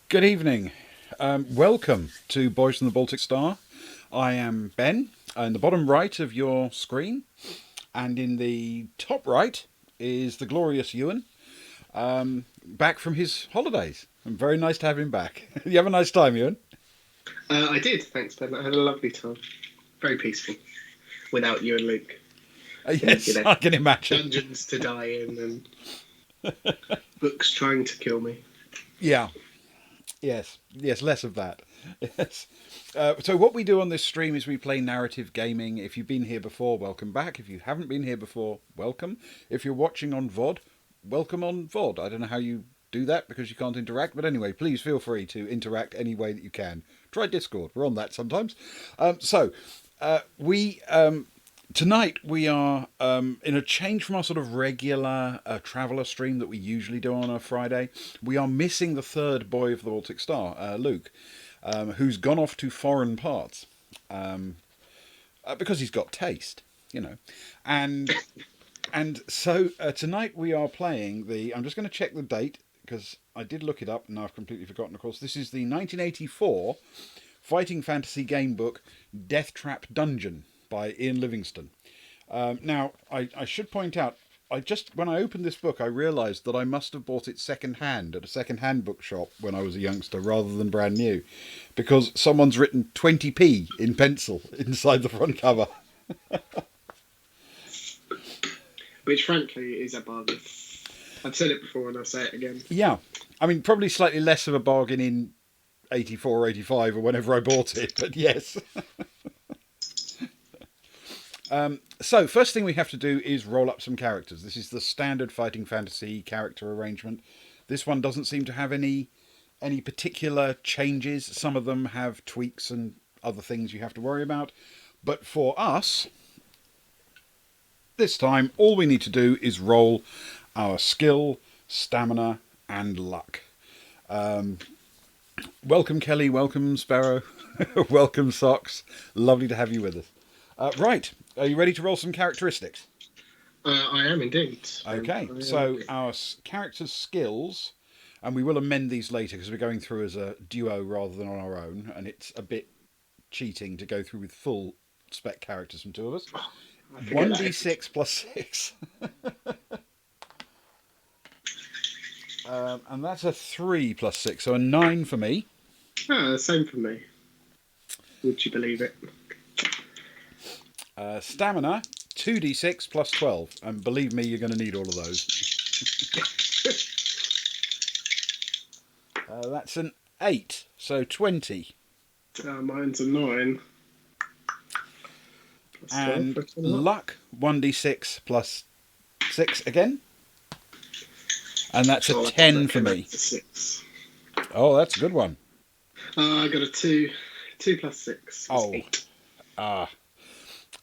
Good evening. Welcome to Boys from the Baltic Star. I am Ben, in the bottom right of your screen, and in the top right is the glorious Ewan, back from his holidays. And very nice to have him back. You have a nice time, Ewan? I did, thanks, Ben. I had a lovely time. Very peaceful. Without you and Luke. Yes, I can imagine. Dungeons to die in and books trying to kill me. Yeah. Yes, less of that. Yes. So what we do on this stream is we play narrative gaming. If you've been here before, welcome back. If you haven't been here before, welcome. If you're watching on VOD, welcome on VOD. I don't know how you do that because you can't interact, but anyway, please feel free to interact any way that you can. Try Discord. We're on that sometimes. Tonight we are in a change from our sort of regular traveller stream that we usually do on a Friday. We are missing the third boy of the Baltic Star, Luke, who's gone off to foreign parts because he's got taste, you know. And so tonight we are playing the. I'm just going to check the date because I did look it up and I've completely forgotten. Of course, this is the 1984 fighting fantasy game book Deathtrap Dungeon by Ian Livingstone. Now, I should point out, when I opened this book, I realised that I must have bought it second-hand at a second-hand bookshop when I was a youngster, rather than brand new, because someone's written 20p in pencil inside the front cover. Which, frankly, is a bargain. I've said it before and I'll say it again. Yeah. I mean, probably slightly less of a bargain in 84 or 85 or whenever I bought it, but yes. So, first thing we have to do is roll up some characters. This is the standard fighting fantasy character arrangement. This one doesn't seem to have any particular changes. Some of them have tweaks and other things you have to worry about. But for us, this time, all we need to do is roll our skill, stamina, and luck. Welcome, Kelly. Welcome, Sparrow. Welcome, Socks. Lovely to have you with us. Right. Are you ready to roll some characteristics? I am indeed. Okay, so our character's skills, and we will amend these later because we're going through as a duo rather than on our own, and it's a bit cheating to go through with full spec characters from two of us. 1d6 plus 6. And that's a 3 plus 6, so a 9 for me. Same for me. Would you believe it? Stamina, 2d6 plus 12. And believe me, you're going to need all of those. That's an 8, so 20. Mine's a 9. And luck, 1d6 plus 6 again. And that's a 10 for me. 6. Oh, that's a good one. I got a 2. 2 plus 6. Oh. 8.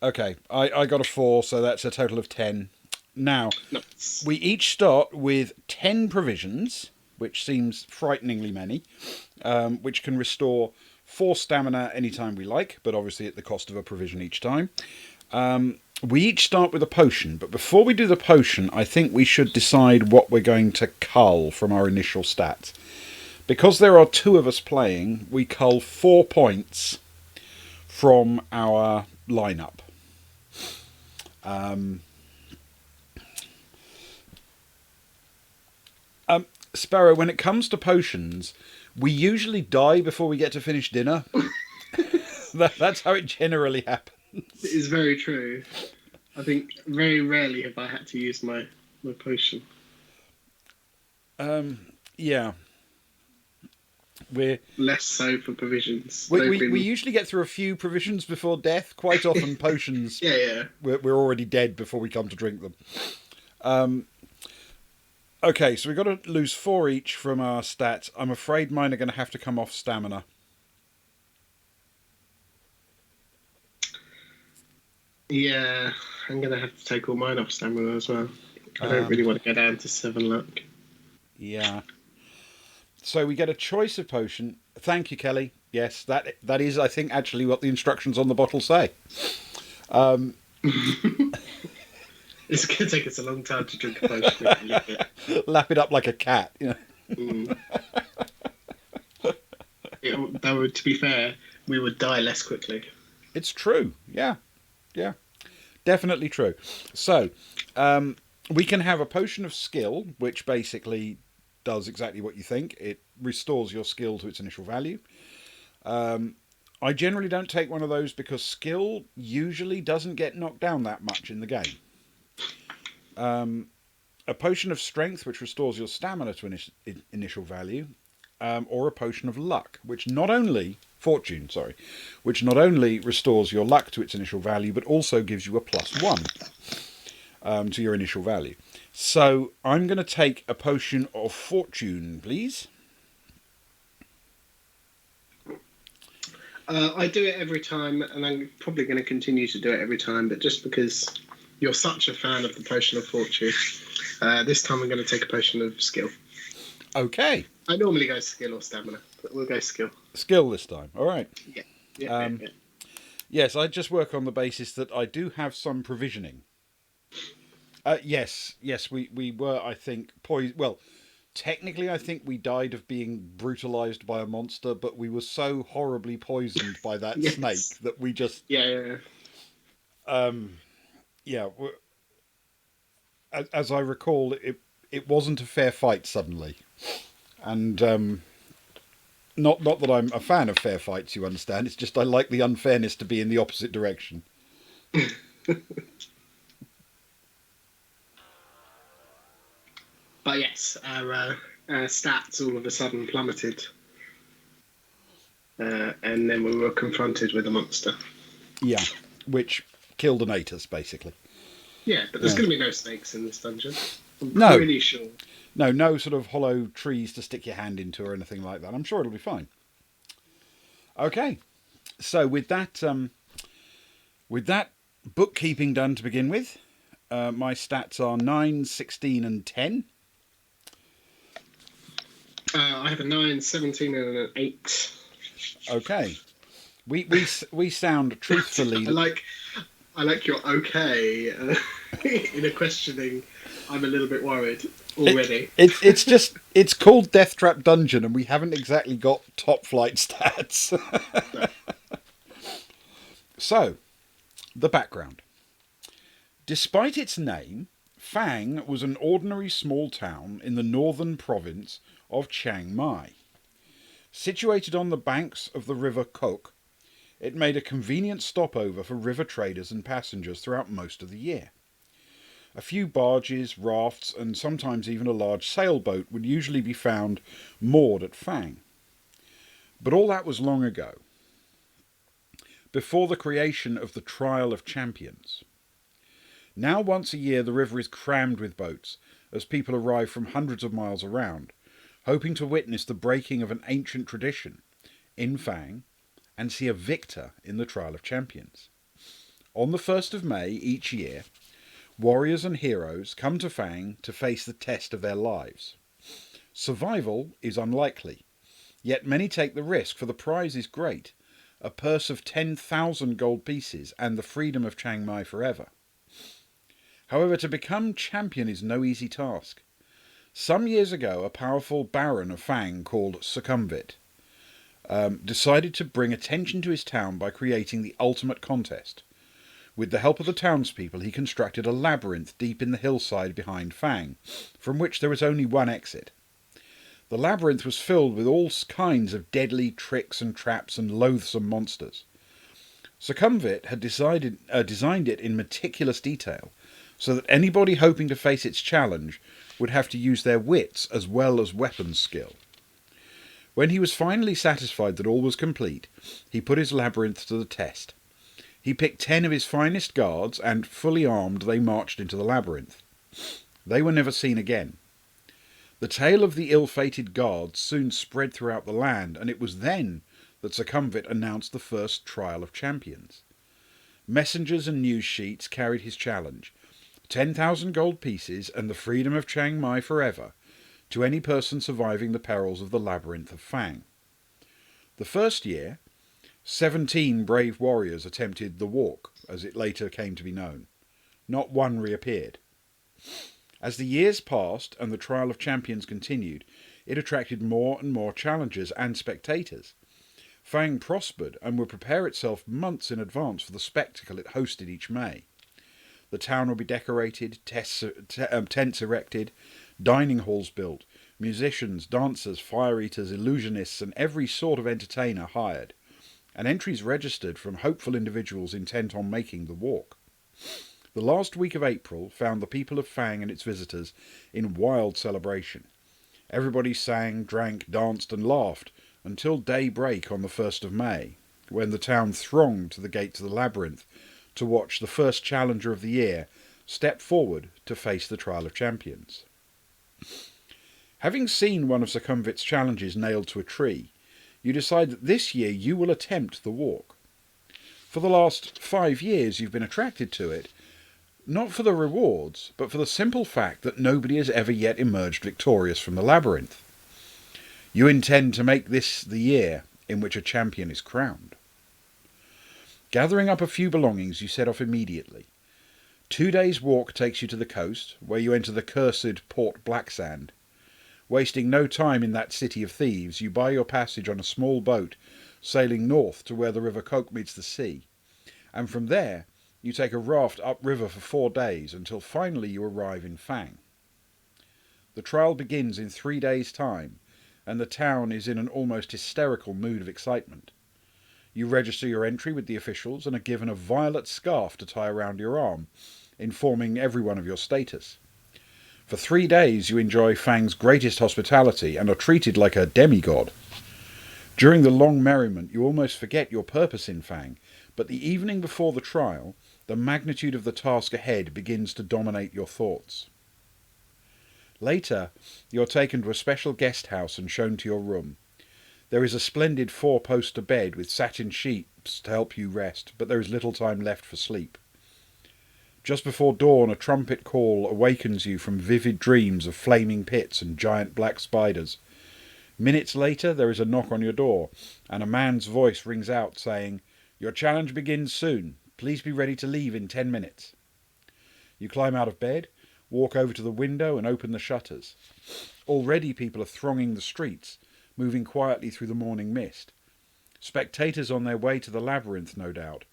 Okay, I got a 4, so that's a total of 10. Now, Nice. We each start with 10 provisions, which seems frighteningly many, which can restore 4 stamina anytime we like, but obviously at the cost of a provision each time. We each start with a potion, but before we do the potion, I think we should decide what we're going to cull from our initial stats. Because there are 2 of us playing, we cull 4 points from our lineup. Sparrow, when it comes to potions, we usually die before we get to finish dinner. That's how it generally happens. It is very true. I think very rarely have I had to use my potion. Yeah. We're less so for provisions. We usually get through a few provisions before death. Quite often potions. Yeah. We're already dead before we come to drink them. Okay, so we've got to lose 4 each from our stats. I'm afraid mine are going to have to come off stamina. Yeah, I'm going to have to take all mine off stamina as well. I don't really want to go down to 7 luck. Yeah. So we get a choice of potion. Thank you, Kelly. Yes, that is, I think, actually what the instructions on the bottle say. It's going to take us a long time to drink a potion. Lap it up like a cat, you know. though, to be fair, we would die less quickly. It's true. Yeah. Yeah. Definitely true. So, we can have a potion of skill, which basically does exactly what you think. It restores your skill to its initial value. I generally don't take one of those because skill usually doesn't get knocked down that much in the game. A potion of strength, which restores your stamina to initial value, or a potion of luck, which not only fortune, sorry, which not only restores your luck to its initial value, but also gives you a +1 to your initial value. So I'm going to take a potion of fortune, please. I do it every time, and I'm probably going to continue to do it every time, but just because you're such a fan of the potion of fortune, this time I'm going to take a potion of skill. Okay. I normally go skill or stamina, but we'll go skill. Skill this time. All right. Yeah. Yes, I just work on the basis that I do have some provisioning. Yes, we were, I think, poisoned. Well, technically, I think we died of being brutalized by a monster, but we were so horribly poisoned by that Yes. snake that we just... Yeah. Yeah. As I recall, it wasn't a fair fight suddenly. And not that I'm a fan of fair fights, you understand. It's just I like the unfairness to be in the opposite direction. But yes, our stats all of a sudden plummeted. And then we were confronted with a monster. Yeah, which killed and ate us, basically. Yeah, but there's going to be no snakes in this dungeon. I'm No. pretty sure. No sort of hollow trees to stick your hand into or anything like that. I'm sure it'll be fine. Okay, so with that bookkeeping done to begin with, my stats are 9, 16 and 10. I have a 9, 17 and an 8. Okay. We sound truthfully... I like your okay in a questioning. I'm a little bit worried already. It's called Deathtrap Dungeon, and we haven't exactly got top flight stats. No. So, the background. Despite its name, Fang was an ordinary small town in the northern province of Chiang Mai. Situated on the banks of the river Kok, it made a convenient stopover for river traders and passengers throughout most of the year. A few barges, rafts, and sometimes even a large sailboat would usually be found moored at Fang. But all that was long ago, before the creation of the Trial of Champions. Now once a year the river is crammed with boats, as people arrive from hundreds of miles around, hoping to witness the breaking of an ancient tradition in Fang, and see a victor in the Trial of Champions. On the 1st of May each year, warriors and heroes come to Fang to face the test of their lives. Survival is unlikely, yet many take the risk, for the prize is great, a purse of 10,000 gold pieces and the freedom of Chiang Mai forever. However, to become champion is no easy task. Some years ago, a powerful baron of Fang called Succumvit decided to bring attention to his town by creating the ultimate contest. With the help of the townspeople, he constructed a labyrinth deep in the hillside behind Fang, from which there was only one exit. The labyrinth was filled with all kinds of deadly tricks and traps and loathsome monsters. Succumvit had designed it in meticulous detail, so that anybody hoping to face its challenge would have to use their wits as well as weapons skill. When he was finally satisfied that all was complete, he put his labyrinth to the test. He picked 10 of his finest guards, and, fully armed, they marched into the labyrinth. They were never seen again. The tale of the ill-fated guards soon spread throughout the land, and it was then that Succumvit announced the first Trial of Champions. Messengers and news sheets carried his challenge: 10,000 gold pieces and the freedom of Chiang Mai forever, to any person surviving the perils of the labyrinth of Fang. The first year, 17 brave warriors attempted the walk, as it later came to be known. Not one reappeared. As the years passed and the Trial of Champions continued, it attracted more and more challengers and spectators. Fang prospered and would prepare itself months in advance for the spectacle it hosted each May. The town would be decorated, tents erected, dining halls built, musicians, dancers, fire eaters, illusionists, and every sort of entertainer hired, and entries registered from hopeful individuals intent on making the walk. The last week of April found the people of Fang and its visitors in wild celebration. Everybody sang, drank, danced, and laughed until daybreak on the 1st of May, when the town thronged to the gates of the labyrinth to watch the first challenger of the year step forward to face the Trial of Champions. Having seen one of Succumbit's challenges nailed to a tree, you decide that this year you will attempt the walk. For the last 5 years you've been attracted to it, not for the rewards, but for the simple fact that nobody has ever yet emerged victorious from the labyrinth. You intend to make this the year in which a champion is crowned. Gathering up a few belongings, you set off immediately. 2 days' walk takes you to the coast, where you enter the cursed Port Blacksand. Wasting no time in that city of thieves, you buy your passage on a small boat sailing north to where the River Coke meets the sea, and from there you take a raft upriver for 4 days until finally you arrive in Fang. The trial begins in 3 days' time, and the town is in an almost hysterical mood of excitement. You register your entry with the officials and are given a violet scarf to tie around your arm, informing everyone of your status. For 3 days you enjoy Fang's greatest hospitality and are treated like a demigod. During the long merriment you almost forget your purpose in Fang, but the evening before the trial, the magnitude of the task ahead begins to dominate your thoughts. Later, you're taken to a special guest house and shown to your room. There is a splendid 4-poster bed with satin sheets to help you rest, but there is little time left for sleep. Just before dawn, a trumpet call awakens you from vivid dreams of flaming pits and giant black spiders. Minutes later, there is a knock on your door, and a man's voice rings out saying, "Your challenge begins soon. Please be ready to leave in 10 minutes. You climb out of bed, walk over to the window and open the shutters. Already people are thronging the streets, moving quietly through the morning mist. Spectators on their way to the labyrinth, no doubt,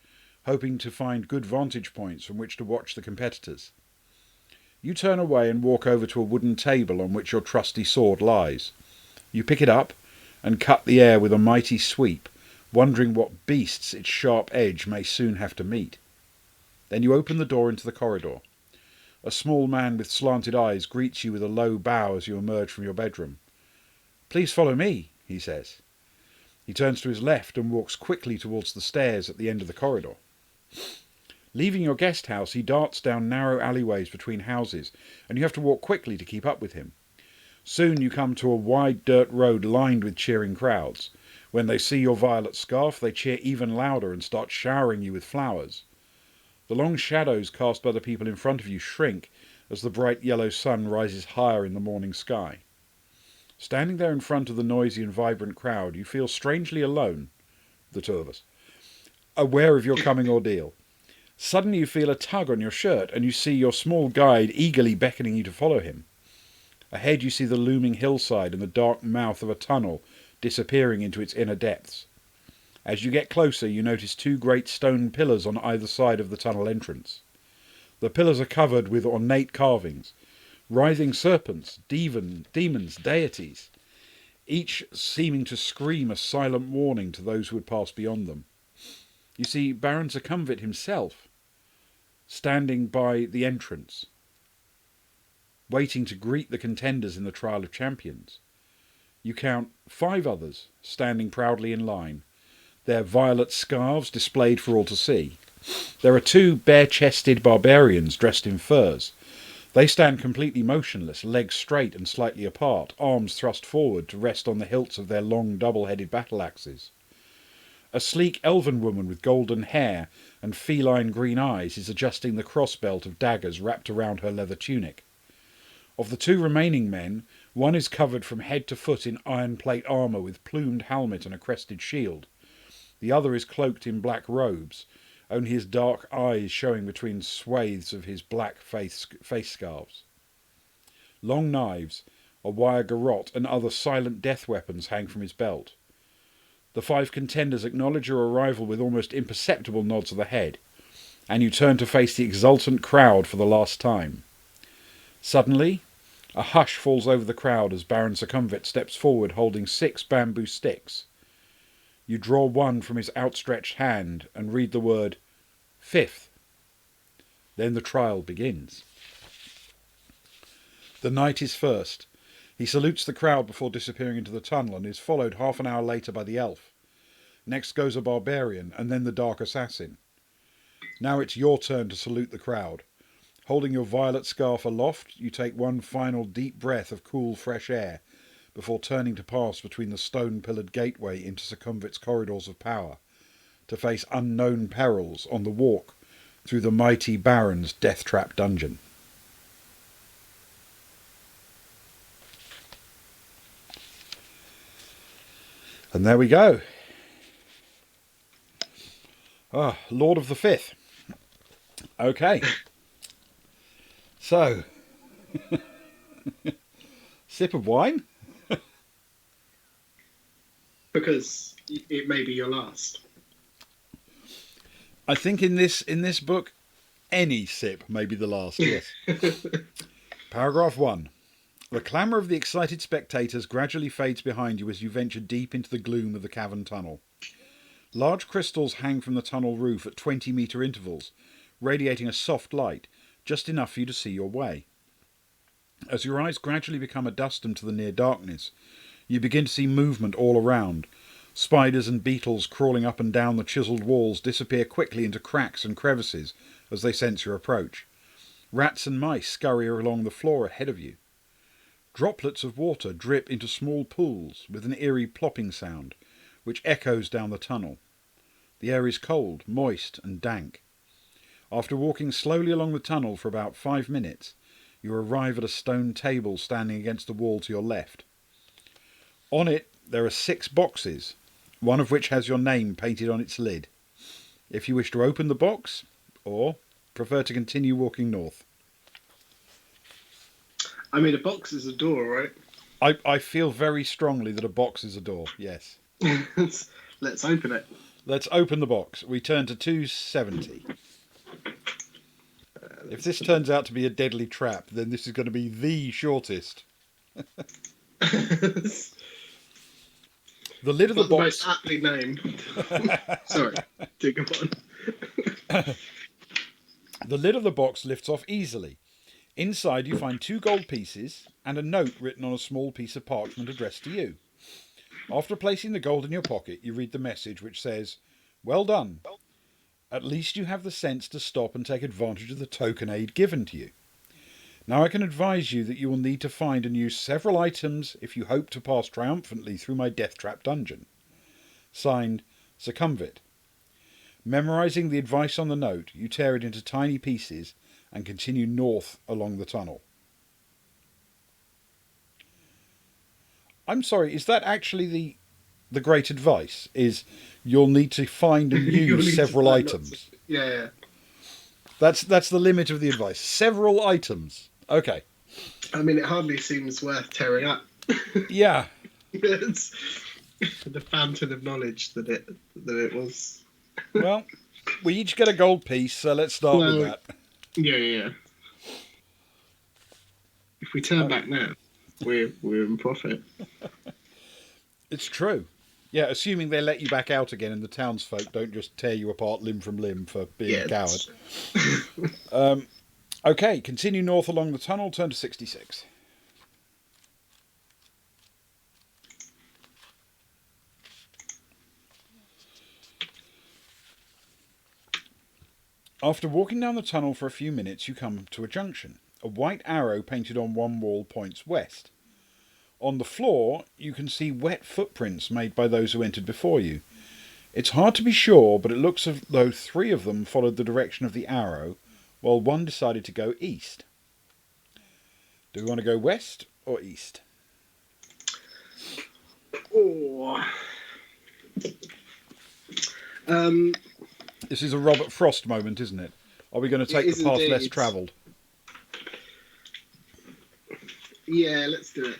hoping to find good vantage points from which to watch the competitors. You turn away and walk over to a wooden table on which your trusty sword lies. You pick it up and cut the air with a mighty sweep, wondering what beasts its sharp edge may soon have to meet. Then you open the door into the corridor. A small man with slanted eyes greets you with a low bow as you emerge from your bedroom. "Please follow me," he says. He turns to his left and walks quickly towards the stairs at the end of the corridor. Leaving your guest house, he darts down narrow alleyways between houses, and you have to walk quickly to keep up with him. Soon you come to a wide dirt road lined with cheering crowds. When they see your violet scarf, they cheer even louder and start showering you with flowers. The long shadows cast by the people in front of you shrink as the bright yellow sun rises higher in the morning sky. Standing there in front of the noisy and vibrant crowd, you feel strangely alone, the two of us, aware of your coming ordeal. Suddenly you feel a tug on your shirt, and you see your small guide eagerly beckoning you to follow him. Ahead you see the looming hillside and the dark mouth of a tunnel disappearing into its inner depths. As you get closer, you notice 2 great stone pillars on either side of the tunnel entrance. The pillars are covered with ornate carvings, writhing serpents, demons, deities, each seeming to scream a silent warning to those who would pass beyond them. You see Baron Succumbit himself, standing by the entrance, waiting to greet the contenders in the Trial of Champions. You count 5 others standing proudly in line, their violet scarves displayed for all to see. There are 2 bare-chested barbarians dressed in furs. They stand completely motionless, legs straight and slightly apart, arms thrust forward to rest on the hilts of their long double-headed battle axes. A sleek elven woman with golden hair and feline green eyes is adjusting the crossbelt of daggers wrapped around her leather tunic. Of the 2 remaining men, one is covered from head to foot in iron plate armour with plumed helmet and a crested shield. The other is cloaked in black robes, only his dark eyes showing between swathes of his black face scarves. Long knives, a wire garrote and other silent death weapons hang from his belt. The 5 contenders acknowledge your arrival with almost imperceptible nods of the head, and you turn to face the exultant crowd for the last time. Suddenly, a hush falls over the crowd as Baron Succumbit steps forward holding 6 bamboo sticks. You draw one from his outstretched hand and read the word 5th. Then the trial begins. The knight is first. He salutes the crowd before disappearing into the tunnel and is followed half an hour later by the elf. Next goes a barbarian and then the dark assassin. Now it's your turn to salute the crowd. Holding your violet scarf aloft, you take one final deep breath of cool, fresh air before turning to pass between the stone-pillared gateway into Succumbit's corridors of power, to face unknown perils on the walk through the mighty Baron's Deathtrap Dungeon. And there we go. Ah, Lord of the Fifth. Okay. So, sip of wine? Because it may be your last. I think in this book, any sip may be the last, yes. Paragraph 1. The clamour of the excited spectators gradually fades behind you as you venture deep into the gloom of the cavern tunnel. Large crystals hang from the tunnel roof at 20-metre intervals, radiating a soft light, just enough for you to see your way. As your eyes gradually become accustomed to the near darkness, you begin to see movement all around. Spiders and beetles crawling up and down the chiselled walls disappear quickly into cracks and crevices as they sense your approach. Rats and mice scurry along the floor ahead of you. Droplets of water drip into small pools with an eerie plopping sound, which echoes down the tunnel. The air is cold, moist and dank. After walking slowly along the tunnel for about 5 minutes, you arrive at a stone table standing against the wall to your left. On it there are 6 boxes, one of which has your name painted on its lid. If you wish to open the box, or prefer to continue walking north. I mean, a box is a door, right? I feel very strongly that a box is a door, yes. Let's open it. Let's open the box. We turn to 270. If this turns out to be a deadly trap, then this is going to be the shortest. The lid of the Not box... the most aptly named. Sorry, do go on. The lid of the box lifts off easily. Inside you find 2 gold pieces and a note written on a small piece of parchment addressed to you. After placing the gold in your pocket, you read the message which says, "Well done. At least you have the sense to stop and take advantage of the token aid given to you. Now I can advise you that you will need to find and use several items if you hope to pass triumphantly through my Deathtrap Dungeon. Signed, Succumbit." Memorising the advice on the note, you tear it into tiny pieces and continue north along the tunnel. I'm sorry, is that actually the great advice? Is you'll need to find and use several items? Yeah. That's the limit of the advice. Several items. Okay. I mean, it hardly seems worth tearing up. Yeah. It's the fountain of knowledge that it was. Well, we each get a gold piece, so let's start with that. Yeah. If we turn back now, we're in profit. It's true. Yeah, assuming they let you back out again and the townsfolk don't just tear you apart limb from limb for being a coward. Okay, continue north along the tunnel, turn to 66. After walking down the tunnel for a few minutes, you come to a junction. A white arrow painted on one wall points west. On the floor, you can see wet footprints made by those who entered before you. It's hard to be sure, but it looks as though 3 of them followed the direction of the arrow, while 1 decided to go east. Do we want to go west or east? Oh. This is a Robert Frost moment, isn't it? Are we going to take the path less travelled? Yeah, let's do it.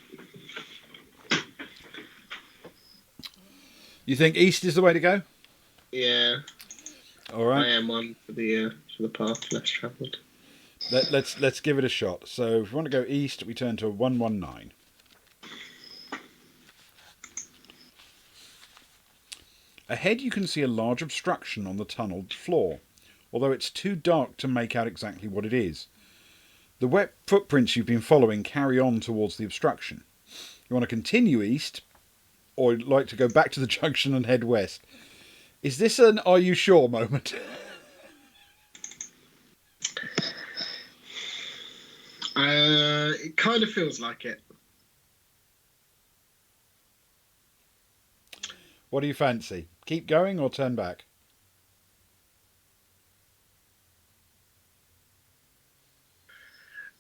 You think east is the way to go? Yeah, All I right. am one for the path less travelled. Let's give it a shot. So if we want to go east, we turn to 119. Ahead, you can see a large obstruction on the tunnelled floor, although it's too dark to make out exactly what it is. The wet footprints you've been following carry on towards the obstruction. You want to continue east, or you'd like to go back to the junction and head west. Is this an "are you sure" moment? It kind of feels like it. What do you fancy? Keep going or turn back?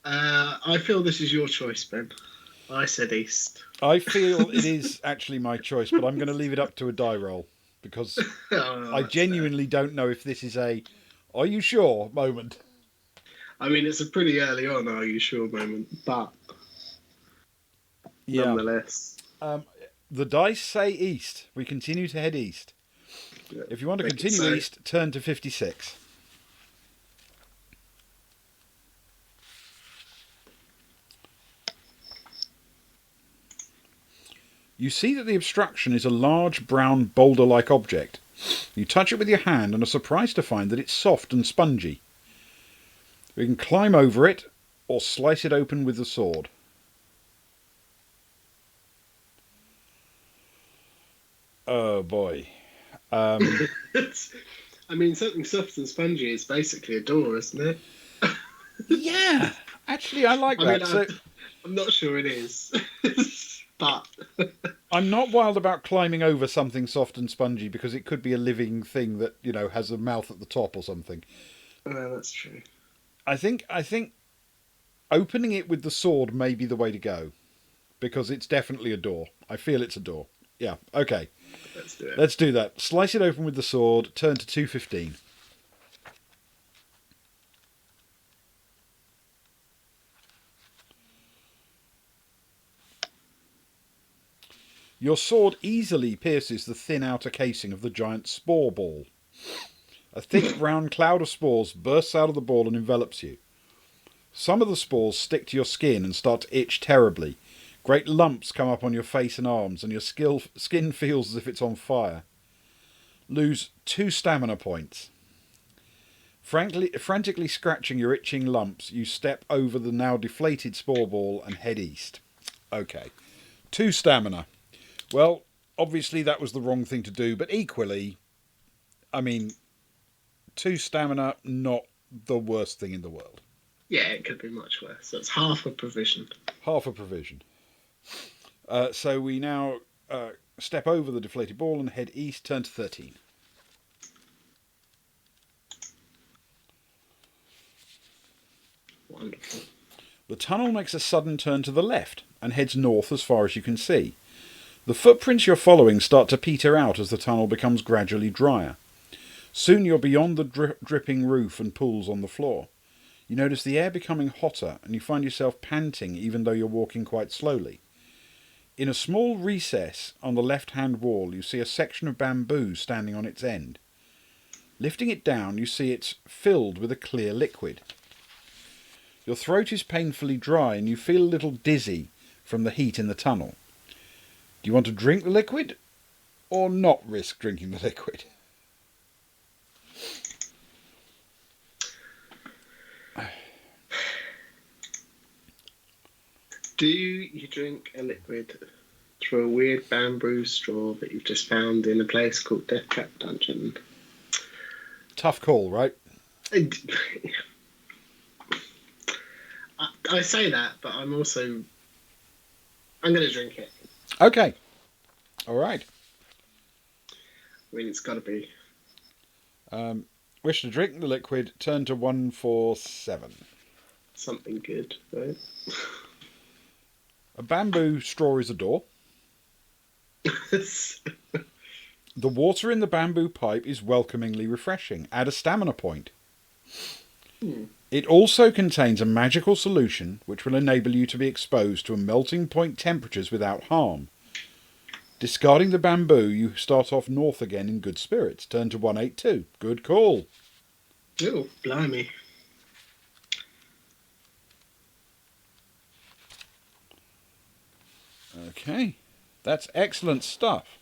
I feel this is your choice, Ben. I said east. I feel it is actually my choice, but I'm going to leave it up to a die roll because Oh, I that's fair. genuinely don't know if this is a "are you sure" moment. I mean, it's a pretty early on, are you sure moment, but Yeah. nonetheless. The dice say east. We continue to head east. Yeah, If you want to make it continue so. east, turn to 56. You see that the obstruction is a large brown boulder-like object. You touch it with your hand and are surprised to find that it's soft and spongy. You can climb over it or slice it open with the sword. Oh boy. I mean, something soft and spongy is basically a door, isn't it? Yeah, actually I like I that. mean, So I'm not sure it is, but I'm not wild about climbing over something soft and spongy because it could be a living thing that, has a mouth at the top or something. that's true. I think opening it with the sword may be the way to go because it's definitely a door. I feel it's a door. Yeah, okay. Let's do it. Let's do that. Slice it open with the sword, turn to 215. Your sword easily pierces the thin outer casing of the giant spore ball. A thick brown cloud of spores bursts out of the ball and envelops you. Some of the spores stick to your skin and start to itch terribly. Great lumps come up on your face and arms, and your skin feels as if it's on fire. Lose 2 stamina points. Frantically scratching your itching lumps, you step over the now deflated spore ball and head east. Okay. 2 stamina. Well, obviously that was the wrong thing to do, but equally, I mean, 2 stamina, not the worst thing in the world. Yeah, it could be much worse. That's half a provision. Half a provision. So we now step over the deflated ball and head east, turn to 13. Wonderful. The tunnel makes a sudden turn to the left and heads north as far as you can see. The footprints you're following start to peter out as the tunnel becomes gradually drier. Soon you're beyond the dripping roof and pools on the floor. You notice the air becoming hotter and you find yourself panting even though you're walking quite slowly. In a small recess on the left-hand wall you see a section of bamboo standing on its end. Lifting it down you see it's filled with a clear liquid. Your throat is painfully dry and you feel a little dizzy from the heat in the tunnel. Do you want to drink the liquid or not risk drinking the liquid? Do you drink a liquid through a weird bamboo straw that you've just found in a place called Deathtrap Dungeon? Tough call, right? I say that, but I'm going to drink it. Okay. All right. I mean, it's got to be. Wish to drink the liquid, turn to 147. Something good, right? A bamboo straw is a door. The water in the bamboo pipe is welcomingly refreshing. Add a stamina point. It also contains a magical solution which will enable you to be exposed to melting point temperatures without harm. Discarding the bamboo, you start off north again in good spirits. Turn to 182. Good call. Oh, blimey. Okay. That's excellent stuff.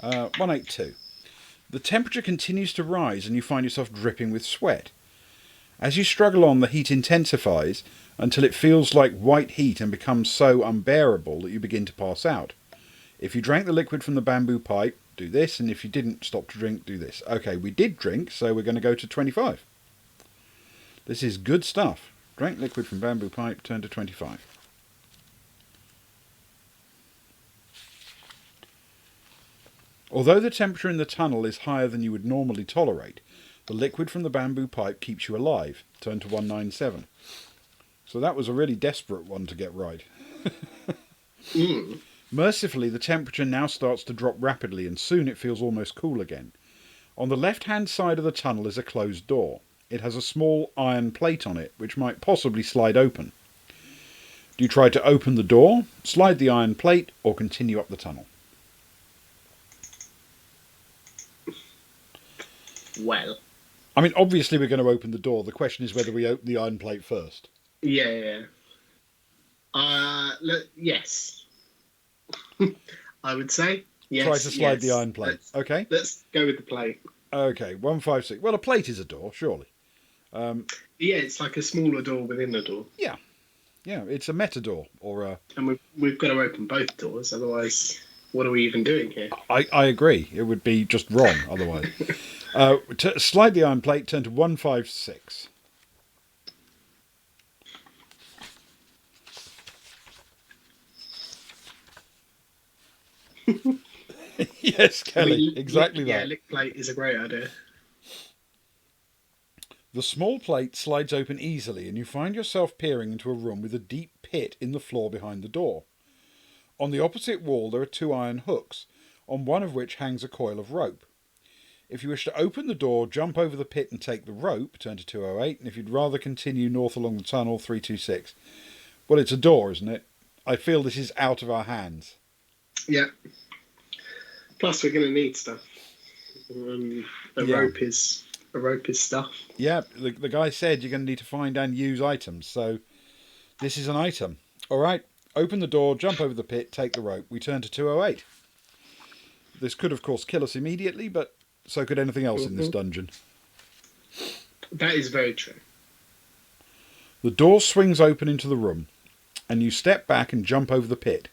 182. The temperature continues to rise and you find yourself dripping with sweat. As you struggle on, the heat intensifies until it feels like white heat and becomes so unbearable that you begin to pass out. If you drank the liquid from the bamboo pipe, do this, and if you didn't stop to drink, do this. Okay, we did drink, so we're going to go to 25. This is good stuff. Drank liquid from bamboo pipe, turn to 25. Although the temperature in the tunnel is higher than you would normally tolerate, the liquid from the bamboo pipe keeps you alive. Turn to 197. So that was a really desperate one to get right. Mercifully, the temperature now starts to drop rapidly and soon it feels almost cool again. On the left-hand side of the tunnel is a closed door. It has a small iron plate on it, which might possibly slide open. Do you try to open the door, slide the iron plate, or continue up the tunnel? Well, I mean, obviously we're going to open the door. The question is whether we open the iron plate first. yeah. Yes. I would say yes. Try to slide yes. the iron plate. Okay. Let's go with the plate. Okay, 156. Well, a plate is a door, surely. Yeah, it's like a smaller door within a door. Yeah, it's a meta door or a. And we've got to open both doors, otherwise, what are we even doing here? I agree. It would be just wrong otherwise. Slide the iron plate. Turn to 156. Yes, Kelly, exactly that. Yeah, lick plate is a great idea. The small plate slides open easily and you find yourself peering into a room with a deep pit in the floor behind the door. On the opposite wall there are 2 iron hooks, on one of which hangs a coil of rope. If you wish to open the door, jump over the pit and take the rope, turn to 208, and if you'd rather continue north along the tunnel, 326. Well, it's a door, isn't it? I feel this is out of our hands. Yeah. Plus, we're going to need stuff. Rope is stuff. Yeah, the guy said you're going to need to find and use items, so this is an item. All right, open the door, jump over the pit, take the rope. We turn to 208. This could, of course, kill us immediately, but so could anything else in this dungeon. That is very true. The door swings open into the room, and you step back and jump over the pit.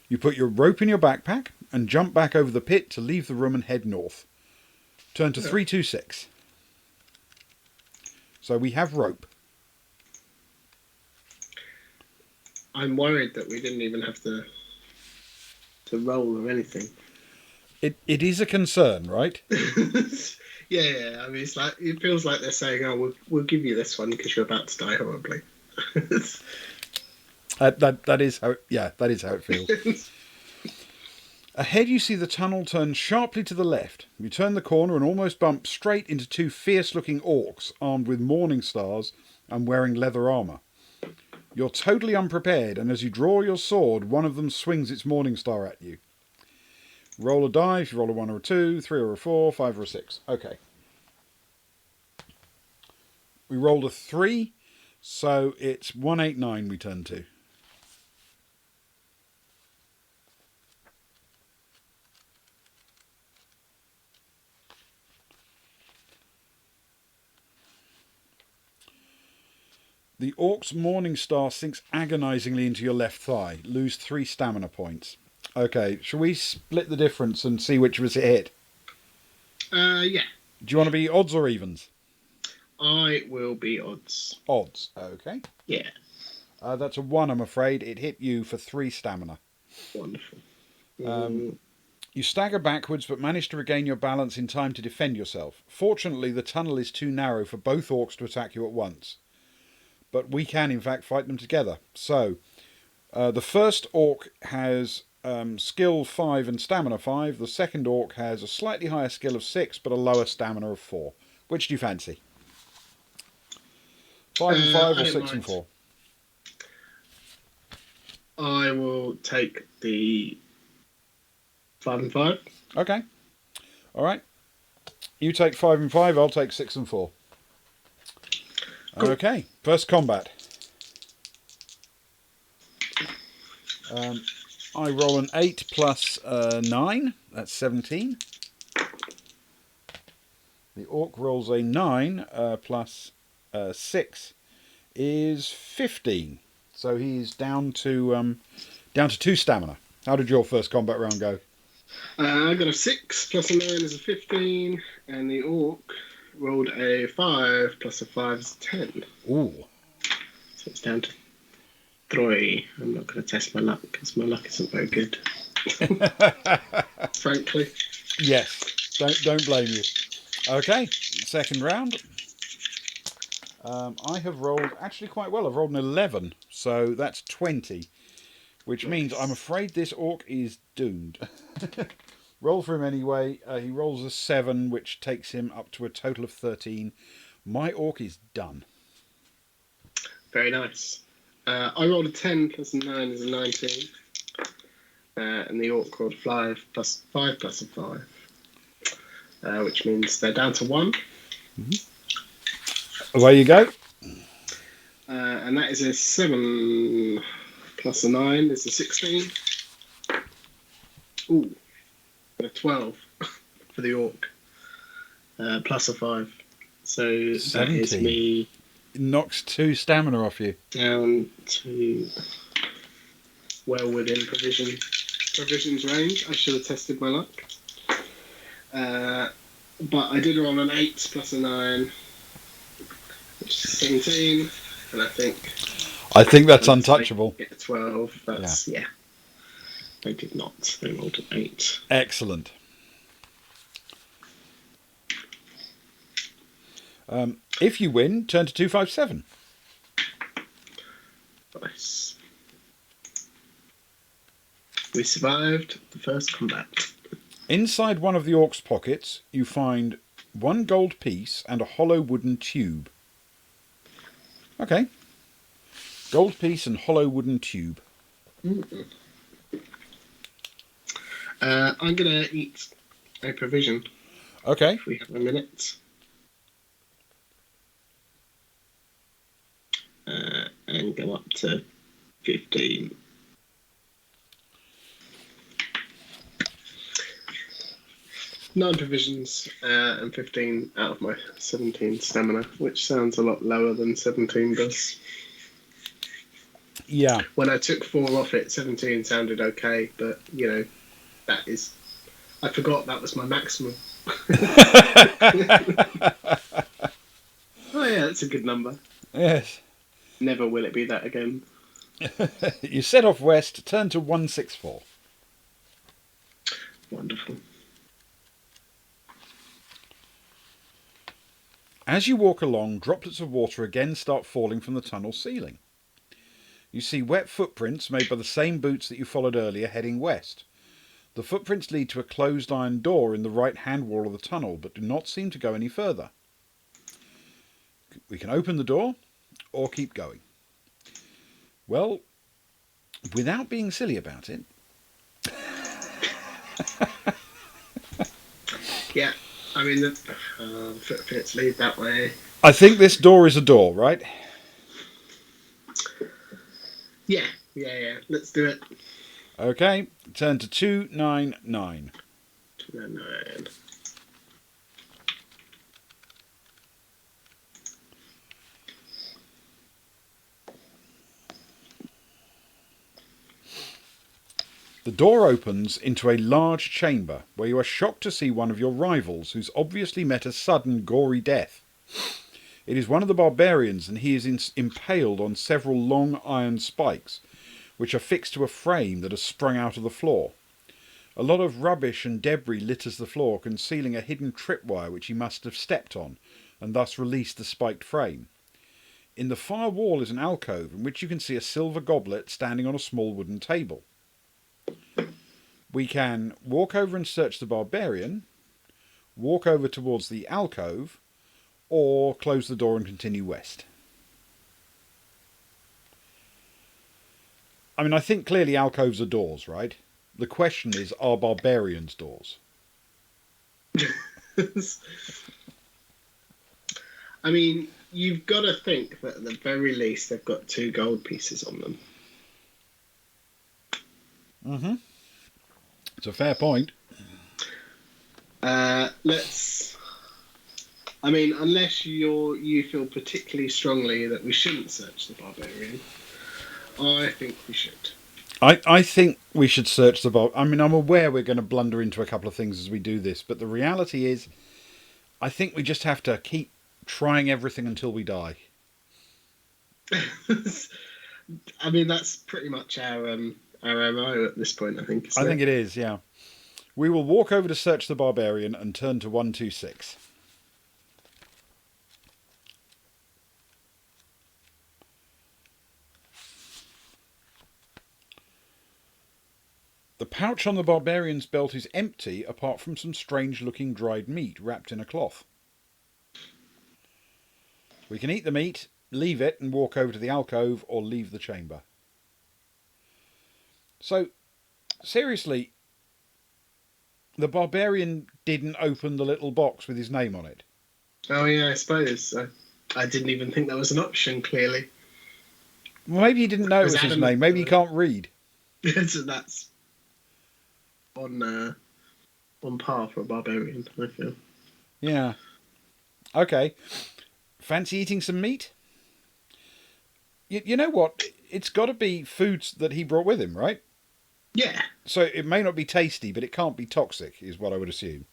You put your rope in your backpack and jump back over the pit to leave the room and head north. Turn to 326. So we have rope. I'm worried that we didn't even have to roll or anything. It is a concern, right? Yeah. I mean, it feels like they're saying, "Oh, we'll give you this one because you're about to die horribly." That is how it feels. Ahead you see the tunnel turn sharply to the left. You turn the corner and almost bump straight into 2 fierce-looking orcs armed with morning stars and wearing leather armour. You're totally unprepared, and as you draw your sword, one of them swings its morning star at you. Roll a die. If you roll a 1 or a 2, 3 or a 4, 5 or a 6. Okay. We rolled a 3, so it's 189 we turn to. The orc's morning star sinks agonisingly into your left thigh. Lose 3 stamina points. Okay, shall we split the difference and see which of us it hit? Yeah. Do you want to be odds or evens? I will be odds. Odds, okay. Yeah. That's a 1, I'm afraid. It hit you for 3 stamina. Wonderful. You stagger backwards but manage to regain your balance in time to defend yourself. Fortunately, the tunnel is too narrow for both orcs to attack you at once. But we can, in fact, fight them together. So, the first orc has skill 5 and stamina 5. The second orc has a slightly higher skill of 6, but a lower stamina of 4. Which do you fancy? 5 and 5 or 6 and 4? I will take the 5 and 5. Okay. All right. You take 5 and 5. I'll take 6 and 4. Cool. Okay. First combat. I roll an 8 plus 9. That's 17. The orc rolls a 9 plus 6 is 15. So he's down to 2 stamina. How did your first combat round go? I got a 6 plus a 9 is a 15, and the orc rolled a 5 plus a 5 is a 10. Ooh. So it's down to 3. I'm not going to test my luck because my luck isn't very good. Frankly. Yes. Don't blame you. Okay. Second round. I have rolled actually quite well. I've rolled an 11, so that's 20, which means I'm afraid this orc is doomed. Roll for him anyway. He rolls a 7, which takes him up to a total of 13. My orc is done. Very nice. I rolled a 10 plus a 9 is a 19. And the orc rolled 5 plus a 5. Which means they're down to 1. Mm-hmm. Away you go. And that is a 7 plus a 9 is a 16. Ooh. And a 12 for the orc. Plus a 5. So 17. that is me. It knocks 2 stamina off you. Down to well within provisions range. I should have tested my luck. But I did roll an 8 plus a 9, which is 17, and I think that's untouchable. Get a 12. That's yeah. They did not. They rolled an 8. Excellent. If you win, turn to 257. Nice. We survived the first combat. Inside one of the orc's pockets, you find 1 gold piece and a hollow wooden tube. Okay. Gold piece and hollow wooden tube. Mm-mm. I'm going to eat a provision. Okay. If we have a minute. And go up to 15. Nine provisions and 15 out of my 17 stamina, which sounds a lot lower than 17 does. Yeah. When I took 4 off it, 17 sounded okay, but that is. I forgot that was my maximum. Oh yeah, that's a good number. Yes. Never will it be that again. You set off west, turn to 164. Wonderful. As you walk along, droplets of water again start falling from the tunnel ceiling. You see wet footprints made by the same boots that you followed earlier heading west. The footprints lead to a closed iron door in the right-hand wall of the tunnel, but do not seem to go any further. We can open the door, or keep going. Well, without being silly about it... Yeah, I mean, the footprints lead that way. I think this door is a door, right? Yeah. Let's do it. Okay, turn to 299. 299. The door opens into a large chamber where you are shocked to see one of your rivals who's obviously met a sudden gory death. It is one of the barbarians, and he is impaled on several long iron spikes which are fixed to a frame that has sprung out of the floor. A lot of rubbish and debris litters the floor, concealing a hidden tripwire which he must have stepped on and thus released the spiked frame. In the far wall is an alcove in which you can see a silver goblet standing on a small wooden table. We can walk over and search the barbarian, walk over towards the alcove, or close the door and continue west. I mean, I think clearly alcoves are doors, right? The question is, are barbarians doors? I mean, you've got to think that at the very least they've got 2 gold pieces on them. Mm-hmm. It's a fair point. Let's. I mean, unless you feel particularly strongly that we shouldn't search the barbarian, I think we should. I think we should search the vault. I mean, I'm aware we're going to blunder into a couple of things as we do this, but the reality is, I think we just have to keep trying everything until we die. I mean, that's pretty much our MO at this point, I think. I think it is, yeah. We will walk over to search the barbarian and turn to 126. The pouch on the barbarian's belt is empty apart from some strange-looking dried meat wrapped in a cloth. We can eat the meat, leave it and walk over to the alcove, or leave the chamber. So, seriously, the barbarian didn't open the little box with his name on it. Oh yeah, I suppose. I didn't even think that was an option, clearly. Well, maybe he didn't know it was his name. Maybe he can't read. So that's on par for a barbarian, I feel. Yeah. Okay. Fancy eating some meat? You know what? It's got to be foods that he brought with him, right? Yeah. So it may not be tasty, but it can't be toxic, is what I would assume.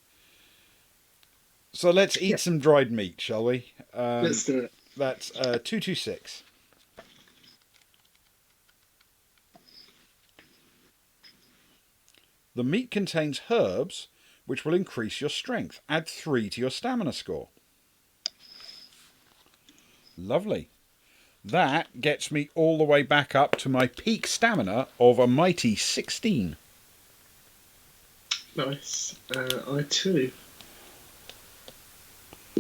So let's eat some dried meat, shall we? Let's do it. That's 226. The meat contains herbs, which will increase your strength. Add 3 to your stamina score. Lovely. That gets me all the way back up to my peak stamina of a mighty 16. Nice. I too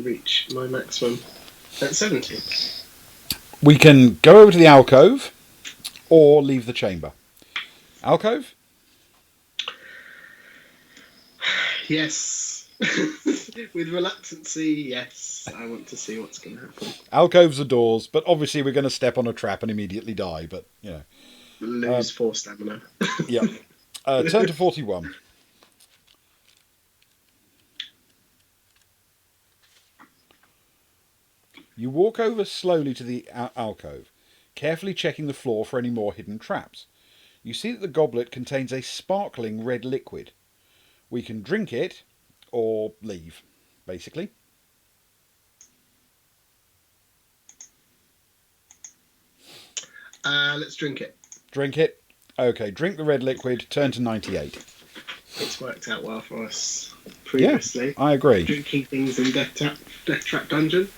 reach my maximum at 17. We can go over to the alcove or leave the chamber. Alcove? Yes. With reluctancy, yes. I want to see what's going to happen. Alcoves are doors, but obviously we're going to step on a trap and immediately die, but, you know. Lose 4 stamina. Yeah. Turn to 41. You walk over slowly to the alcove, carefully checking the floor for any more hidden traps. You see that the goblet contains a sparkling red liquid. We can drink it or leave, basically. Let's drink it. Drink it. Okay, drink the red liquid, turn to 98. It's worked out well for us previously. Yeah, I agree. Drinking things in Deathtrap Dungeon.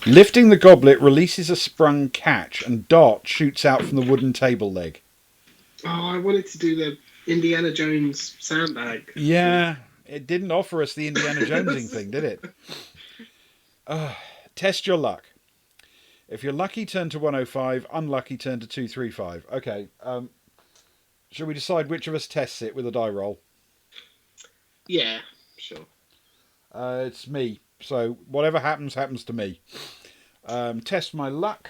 Lifting the goblet releases a sprung catch and dart shoots out from the wooden table leg. Oh, I wanted to do the Indiana Jones sandbag. Yeah, it didn't offer us the Indiana Jonesing thing, did it? Test your luck. If you're lucky, turn to 105. Unlucky, turn to 235. Okay, shall we decide which of us tests it with a die roll? Yeah, sure. It's me. So whatever happens, happens to me. Test my luck.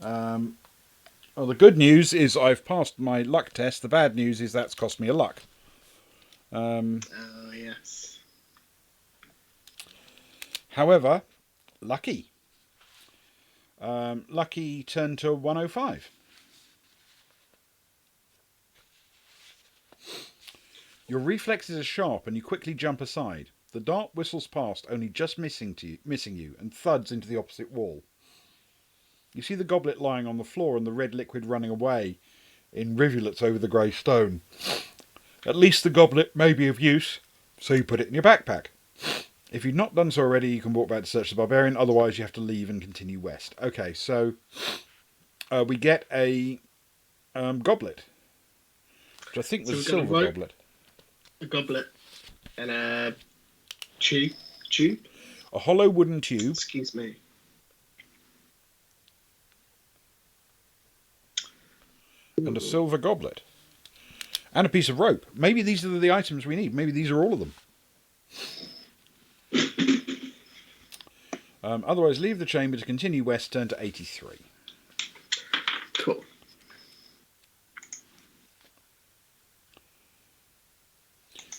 Well, the good news is I've passed my luck test. The bad news is that's cost me a luck. Yes. However, lucky. Lucky turned to 105. Your reflexes are sharp and you quickly jump aside. The dart whistles past, only just missing you, and thuds into the opposite wall. You see the goblet lying on the floor and the red liquid running away in rivulets over the grey stone. At least the goblet may be of use, so you put it in your backpack. If you've not done so already, you can walk back to search the barbarian, otherwise you have to leave and continue west. Okay, so we get a goblet, which I think was a silver goblet. A goblet and a tube. A hollow wooden tube. Excuse me. and a silver goblet. And a piece of rope. Maybe these are the items we need. Maybe these are all of them. Otherwise, leave the chamber to continue west, turn to 83. Cool.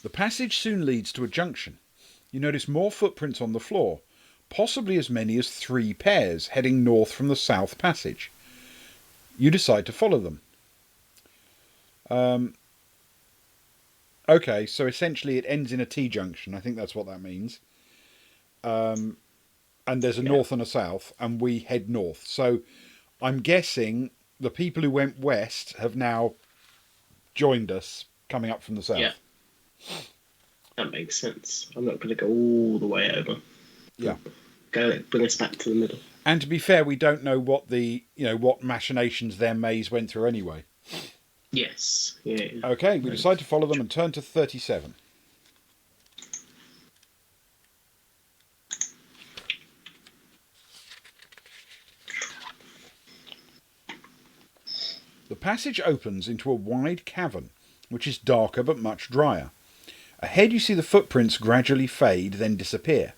The passage soon leads to a junction. You notice more footprints on the floor, possibly as many as 3 pairs, heading north from the south passage. You decide to follow them. Okay, so essentially it ends in a T-junction. I think that's what that means. And there's a north and a south, and we head north. So I'm guessing the people who went west have now joined us coming up from the south. Yeah. That makes sense. I'm not going to go all the way over. Yeah. Bring us back to the middle. And to be fair, we don't know what what machinations their maze went through anyway. Yes. Yeah. Okay, we decide to follow them and turn to 37. The passage opens into a wide cavern, which is darker but much drier. Ahead you see the footprints gradually fade, then disappear.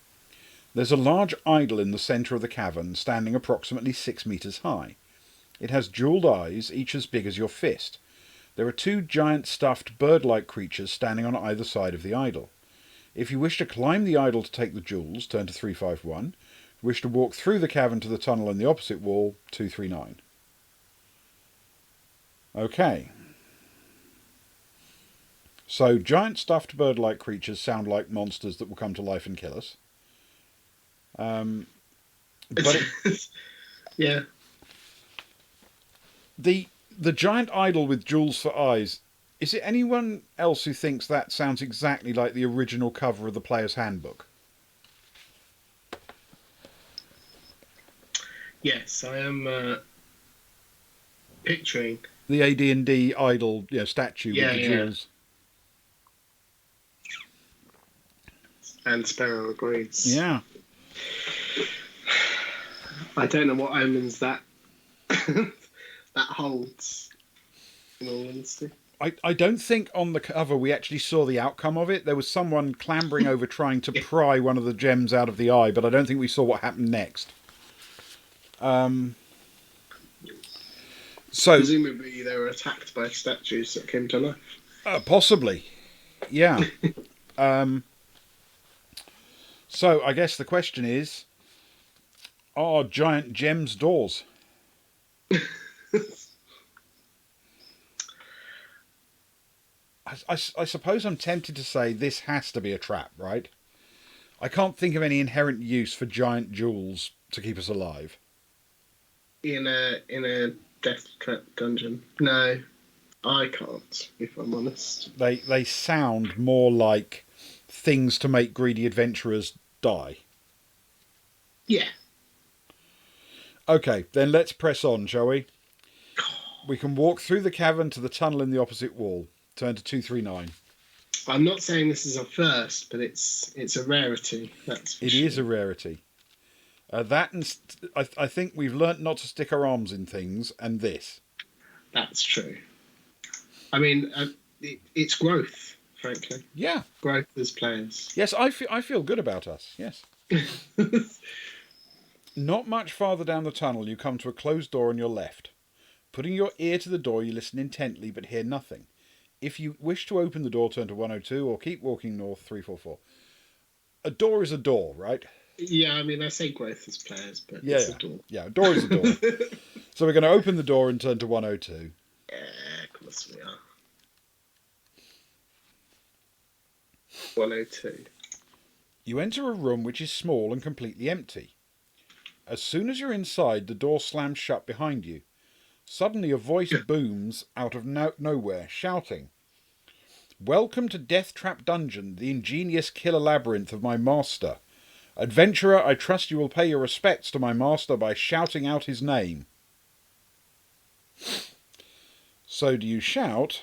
There's a large idol in the centre of the cavern, standing approximately 6 metres high. It has jewelled eyes, each as big as your fist. There are 2 giant stuffed bird-like creatures standing on either side of the idol. If you wish to climb the idol to take the jewels, turn to 351. If you wish to walk through the cavern to the tunnel in the opposite wall, 239. Okay. So, giant stuffed bird-like creatures sound like monsters that will come to life and kill us. But yeah. The giant idol with jewels for eyes, is it anyone else who thinks that sounds exactly like the original cover of the Player's Handbook? Yes, I am picturing the AD&D idol statue with the jewels. And Sparrow agrees. Yeah. I don't know what omens that that holds, in all honesty. I don't think on the cover we actually saw the outcome of it. There was someone clambering over trying to pry one of the gems out of the eye, but I don't think we saw what happened next. So presumably they were attacked by statues that came to life. Possibly. Yeah. So I guess the question is, are giant gems doors? I suppose I'm tempted to say this has to be a trap, right? I can't think of any inherent use for giant jewels to keep us alive. In a Deathtrap Dungeon? No, I can't, if I'm honest. They sound more like things to make greedy adventurers die. Yeah. Okay, then let's press on, shall we? We can walk through the cavern to the tunnel in the opposite wall. Turn to 239. I'm not saying this is a first, but it's a rarity. That's for sure. It is a rarity. That and I think we've learnt not to stick our arms in things, and this. That's true. I mean, it's growth, frankly. Yeah. Growth as players. Yes, I feel good about us. Yes. Not much farther down the tunnel, you come to a closed door on your left. Putting your ear to the door, you listen intently but hear nothing. If you wish to open the door, turn to 102 or keep walking north, 344. A door is a door, right? Yeah, I mean, I say growth as players, but it's a door. Yeah, a door is a door. So we're going to open the door and turn to 102. Yeah, of course we are. 102. You enter a room which is small and completely empty. As soon as you're inside, the door slams shut behind you. Suddenly a voice booms out of nowhere, shouting, "Welcome to Deathtrap Dungeon, the ingenious killer labyrinth of my master. Adventurer, I trust you will pay your respects to my master by shouting out his name." So do you shout,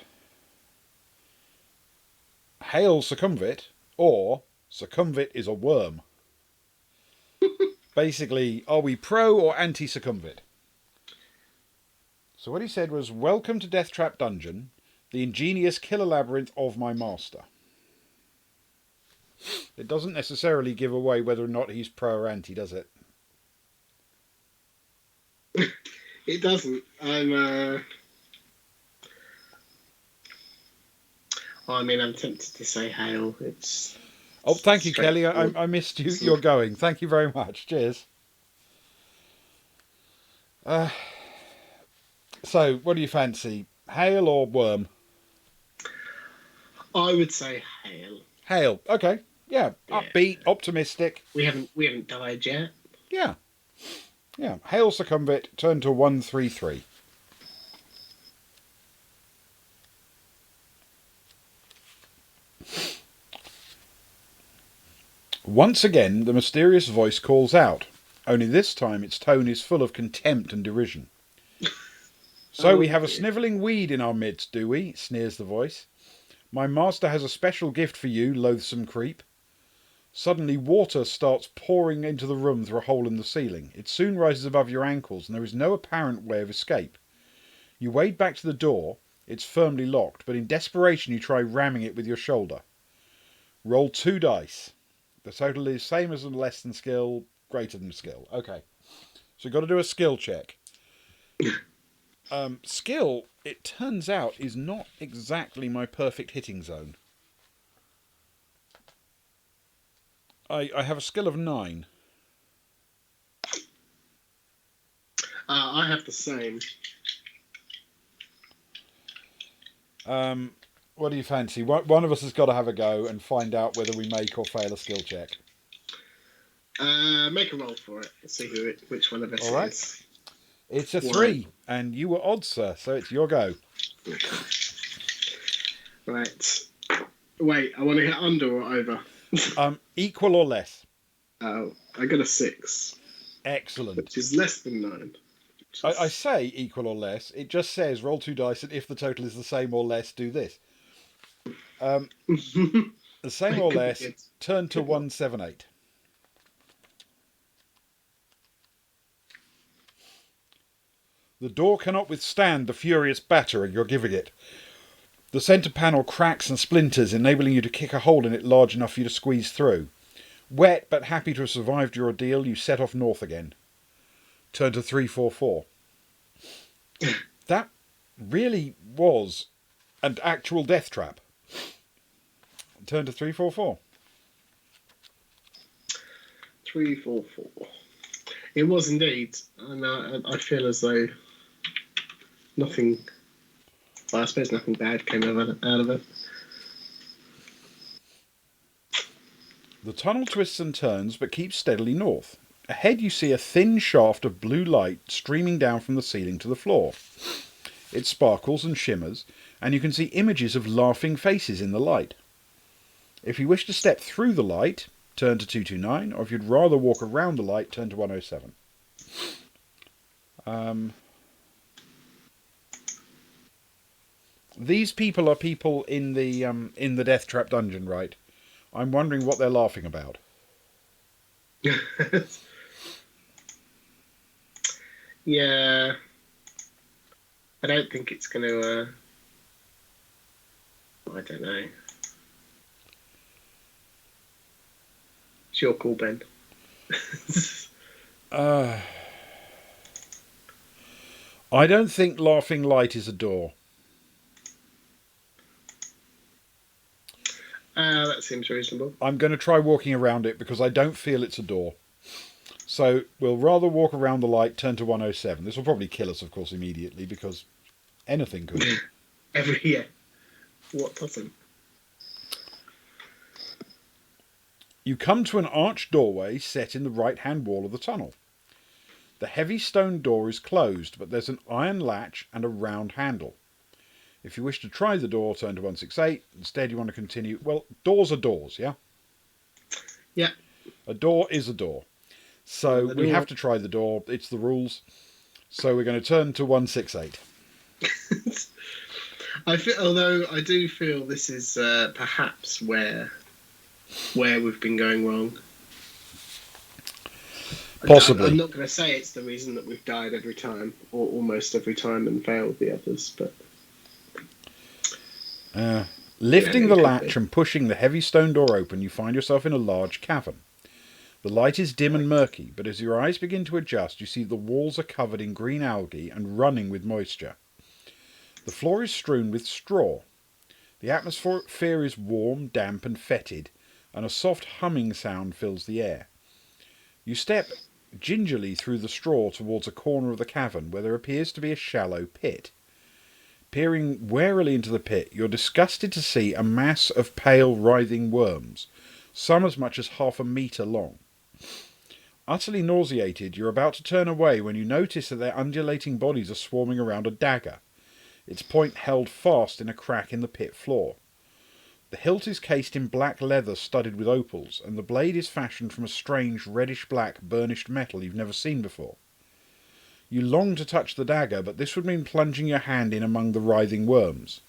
"Hail Succumvit," or "Succumvit is a worm"? Basically, are we pro or anti-Succumvit? So what he said was, "Welcome to Deathtrap Dungeon, the ingenious killer labyrinth of my master." It doesn't necessarily give away whether or not he's pro or anti, does it? It doesn't. I'm tempted to say hail. It's Oh, thank you, Kelly. straightforward. I missed you. You're going. Thank you very much. Cheers. So, what do you fancy? Hail or worm? I would say hail. Hail. Okay. Yeah. Upbeat, optimistic. We haven't died yet. Yeah. Yeah. Hail succumbit. Turn to 133. Once again, the mysterious voice calls out. Only this time its tone is full of contempt and derision. "So we have a snivelling weed in our midst, do we?" sneers the voice. "My master has a special gift for you, loathsome creep." Suddenly water starts pouring into the room through a hole in the ceiling. It soon rises above your ankles and there is no apparent way of escape. You wade back to the door. It's firmly locked, but in desperation you try ramming it with your shoulder. Roll 2 dice. The total is same as a less than skill, greater than skill. Okay. So you've got to do a skill check. Skill, it turns out, is not exactly my perfect hitting zone. I have a skill of 9. I have the same. What do you fancy? One of us has got to have a go and find out whether we make or fail a skill check. Make a roll for it. Let's see which one of us All right. it is. It's a 3, and you were odd, sir, so it's your go. Okay. Right. Wait, I want to hit under or over? Equal or less? Oh, I got a 6. Excellent. Which is less than 9. I say equal or less. It just says roll 2 dice, and if the total is the same or less, do this. The same or less, turn to 178. The door cannot withstand the furious battering you're giving it. The centre panel cracks and splinters, enabling you to kick a hole in it large enough for you to squeeze through. Wet, but happy to have survived your ordeal, you set off north again. Turn to 344. That really was an actual death trap. Turn to 344. 344. It was indeed, and I feel as though nothing. Well, I suppose nothing bad came out of it. The tunnel twists and turns, but keeps steadily north. Ahead you see a thin shaft of blue light streaming down from the ceiling to the floor. It sparkles and shimmers, and you can see images of laughing faces in the light. If you wish to step through the light, turn to 229, or if you'd rather walk around the light, turn to 107. These people are people in the Deathtrap Dungeon, right? I'm wondering what they're laughing about. Yeah. I don't think it's going to... I don't know. It's your call, Ben. I don't think laughing light is a door. That seems reasonable. I'm going to try walking around it because I don't feel it's a door. So we'll rather walk around the light, turn to 107. This will probably kill us, of course, immediately because anything could. Yeah. What doesn't? You come to an arched doorway set in the right-hand wall of the tunnel. The heavy stone door is closed, but there's an iron latch and a round handle. If you wish to try the door, turn to 168. Instead, you want to continue... Well, doors are doors, yeah? Yeah. A door is a door. So we have to try the door. It's the rules. So we're going to turn to 168. Although I do feel this is perhaps where we've been going wrong. Possibly. I'm not going to say it's the reason that we've died every time, or almost every time, and failed the others, but... Lifting it the could latch be. and pushing the heavy stone door open, you find yourself in a large cavern. The light is dim and murky, but as your eyes begin to adjust, you see the walls are covered in green algae and running with moisture. The floor is strewn with straw. The atmosphere is warm, damp and fetid, and a soft humming sound fills the air. You step gingerly through the straw towards a corner of the cavern where there appears to be a shallow pit. Peering warily into the pit, you're disgusted to see a mass of pale, writhing worms, some as much as 1/2 metre long. Utterly nauseated, you're about to turn away when you notice that their undulating bodies are swarming around a dagger, its point held fast in a crack in the pit floor. The hilt is cased in black leather studded with opals, and the blade is fashioned from a strange reddish-black burnished metal you've never seen before. You long to touch the dagger, but this would mean plunging your hand in among the writhing worms.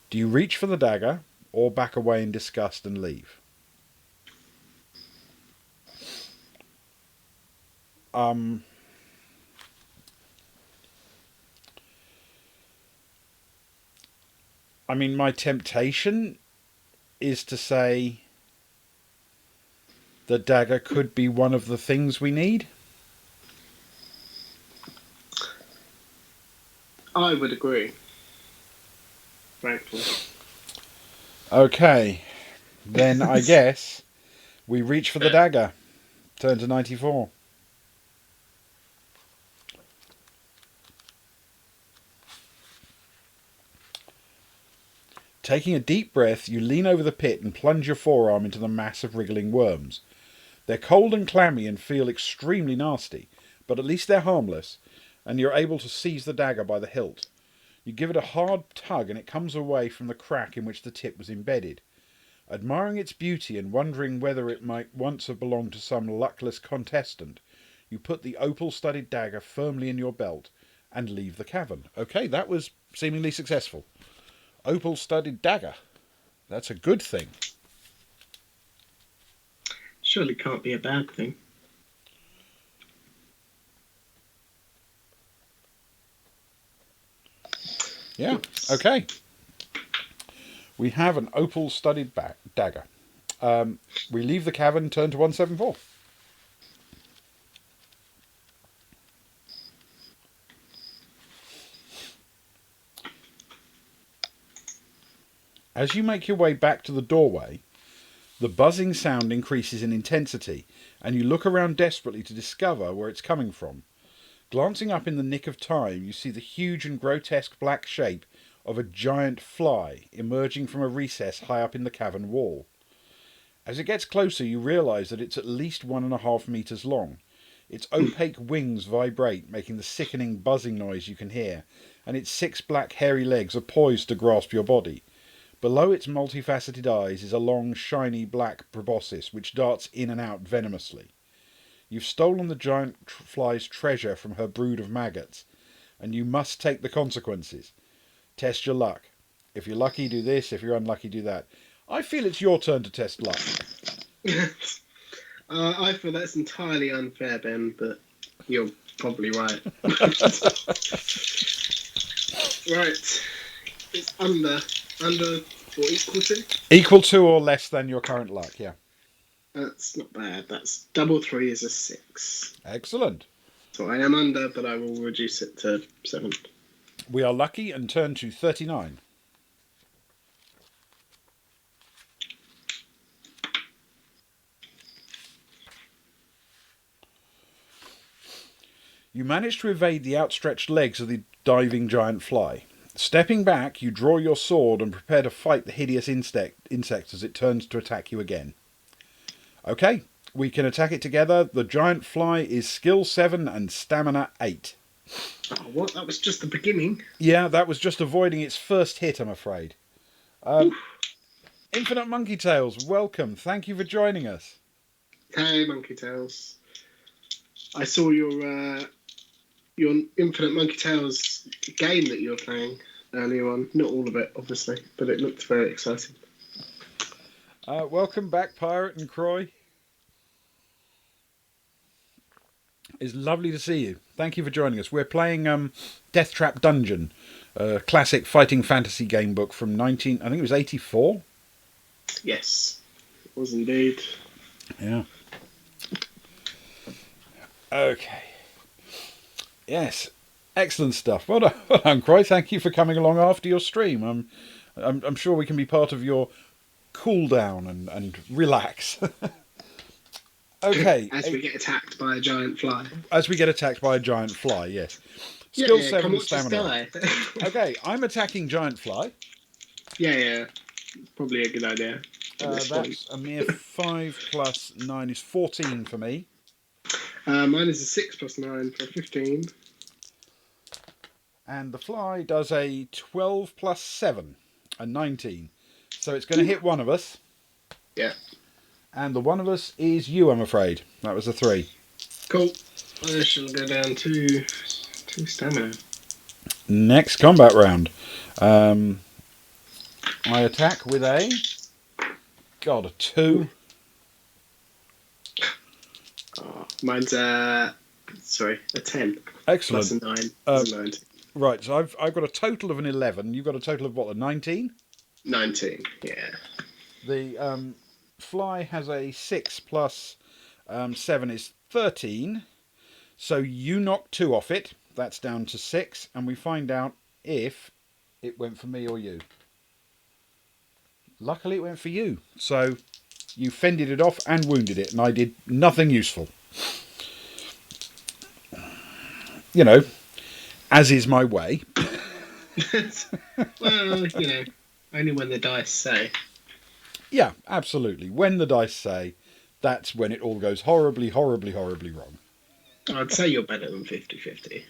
Do you reach for the dagger, or back away in disgust and leave? I mean, my temptation is to say the dagger could be one of the things we need. I would agree. Frankly. Okay, then I guess we reach for the dagger. Turn to 94. Taking a deep breath, you lean over the pit and plunge your forearm into the mass of wriggling worms. They're cold and clammy and feel extremely nasty, but at least they're harmless, and you're able to seize the dagger by the hilt. You give it a hard tug and it comes away from the crack in which the tip was embedded. Admiring its beauty and wondering whether it might once have belonged to some luckless contestant, you put the opal-studded dagger firmly in your belt and leave the cavern. Okay, that was seemingly successful. Opal-studded dagger. That's a good thing. Surely can't be a bad thing. Yeah, okay. We have an opal-studded dagger. We leave the cavern, turn to 174. As you make your way back to the doorway, the buzzing sound increases in intensity, and you look around desperately to discover where it's coming from. Glancing up in the nick of time, you see the huge and grotesque black shape of a giant fly emerging from a recess high up in the cavern wall. As it gets closer, you realise that it's at least 1.5 metres long. Its opaque wings vibrate, making the sickening buzzing noise you can hear, and its 6 black hairy legs are poised to grasp your body. Below its multifaceted eyes is a long, shiny black proboscis which darts in and out venomously. You've stolen the giant fly's treasure from her brood of maggots, and you must take the consequences. Test your luck. If you're lucky, do this. If you're unlucky, do that. I feel it's your turn to test luck. I feel that's entirely unfair, Ben, but you're probably right. Right. It's under or equal to? Equal to or less than your current luck, yeah. That's not bad. That's double 3 is a 6. Excellent. So I am under, but I will reduce it to 7. We are lucky and turn to 39. You manage to evade the outstretched legs of the diving giant fly. Stepping back, you draw your sword and prepare to fight the hideous insect as it turns to attack you again. Okay, we can attack it together. The giant fly is skill 7 and stamina 8. Oh, what? That was just the beginning? Yeah, that was just avoiding its first hit, I'm afraid. Infinite Monkey Tales, welcome. Thank you for joining us. Hey, Monkey Tales. I saw your Infinite Monkey Tales game that you were playing earlier on. Not all of it, obviously, but it looked very exciting. Welcome back, Pirate and Croy. It's lovely to see you. Thank you for joining us. We're playing Deathtrap Dungeon, a classic fighting fantasy game book from I think it was 84. Yes, it was indeed. Yeah. Okay. Yes. Excellent stuff. Well done, Croy. Thank you for coming along after your stream. I'm sure we can be part of your cool down and relax. Okay. As we get attacked by a giant fly. As we get attacked by a giant fly, yes. Yeah, Skill yeah, 7 come watch us stamina. die. Okay, I'm attacking giant fly. Yeah. Probably a good idea. That's a mere 5 plus 9 is 14 for me. Mine is a 6 plus 9 for 15. And the fly does a 12 plus 7, a 19. So it's going to hit one of us. Yeah. And the one of us is you, I'm afraid. That was a 3. Cool. I shall go down to 2 stamina. Next combat round. I attack with a 2. Oh, mine's a 10. Excellent. Plus a 9. Plus a 19. Right, so I've got a total of an 11. You've got a total of what, a 19? 19, yeah. The fly has a 6 plus 7 is 13. So you knock 2 off it. That's down to 6. And we find out if it went for me or you. Luckily it went for you. So you fended it off and wounded it. And I did nothing useful. You know, as is my way. Well, only when the dice say. Yeah, absolutely. When the dice say, that's when it all goes horribly, horribly, horribly wrong. I'd say you're better than 50-50.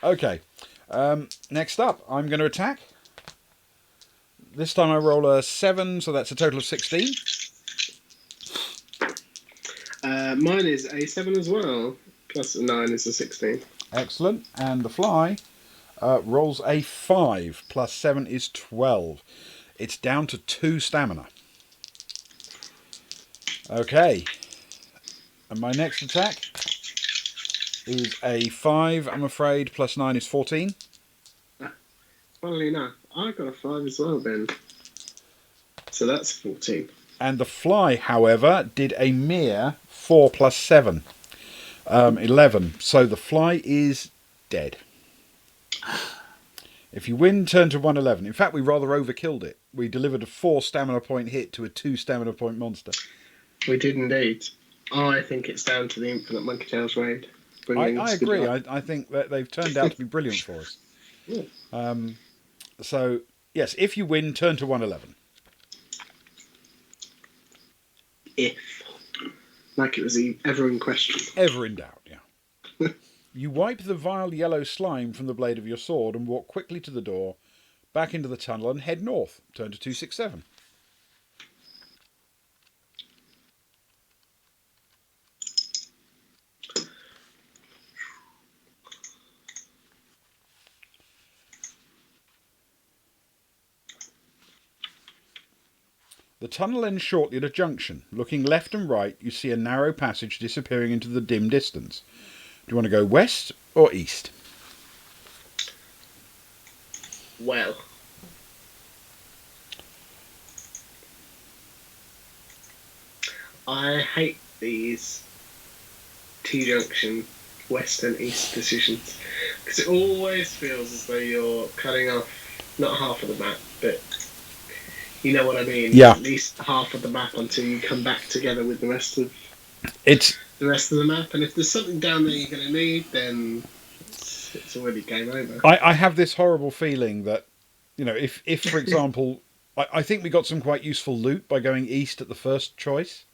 Okay. Next up, I'm going to attack. This time I roll a 7, so that's a total of 16. Mine is a 7 as well. Plus a 9 is a 16. Excellent. And the fly rolls a 5. Plus 7 is 12. It's down to 2 stamina. Okay. And my next attack is a 5, I'm afraid. Plus 9 is 14. Funnily enough, I got a 5 as well, Ben. So that's 14. And the fly, however, did a mere 4 plus 7. 11. So the fly is dead. If you win, turn to 111. In fact, we rather overkilled it. We delivered a 4 stamina point hit to a 2 stamina point monster. We did indeed. I think it's down to the Infinite Monkey Tails raid. I agree. I think that they've turned out to be brilliant for us. Yeah. So, yes, if you win, turn to 111. If. Like it was ever in question. Ever in doubt, yeah. You wipe the vile yellow slime from the blade of your sword and walk quickly to the door, back into the tunnel and head north. Turn to 267. The tunnel ends shortly at a junction. Looking left and right, you see a narrow passage disappearing into the dim distance. Do you want to go west or east? Well. I hate these T-junction west and east decisions. Because it always feels as though you're cutting off not half of the map, but you know what I mean? Yeah. At least half of the map until you come back together with the rest of It's the map. And if there's something down there you're going to need, then it's already game over. I have this horrible feeling that, if for example, I think we got some quite useful loot by going east at the first choice.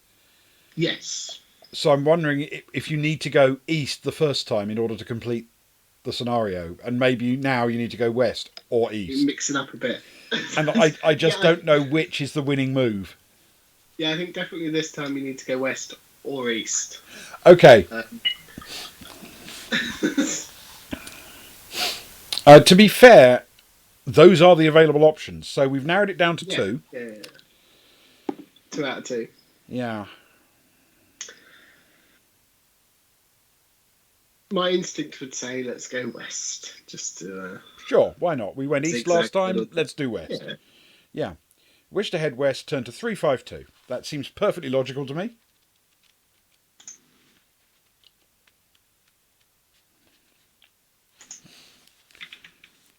Yes. So I'm wondering if you need to go east the first time in order to complete the scenario, and maybe now you need to go west or east. You mix it up a bit. And I just don't know which is the winning move. Yeah, I think definitely this time you need to go west or east. Okay. To be fair, those are the available options. So we've narrowed it down to 2. Yeah. 2 out of 2. Yeah. My instinct would say let's go west, just to Sure, why not? We went east zigzag last a little time. bit. Let's do west. Yeah. Yeah. Wish to head west, turn to 352. That seems perfectly logical to me.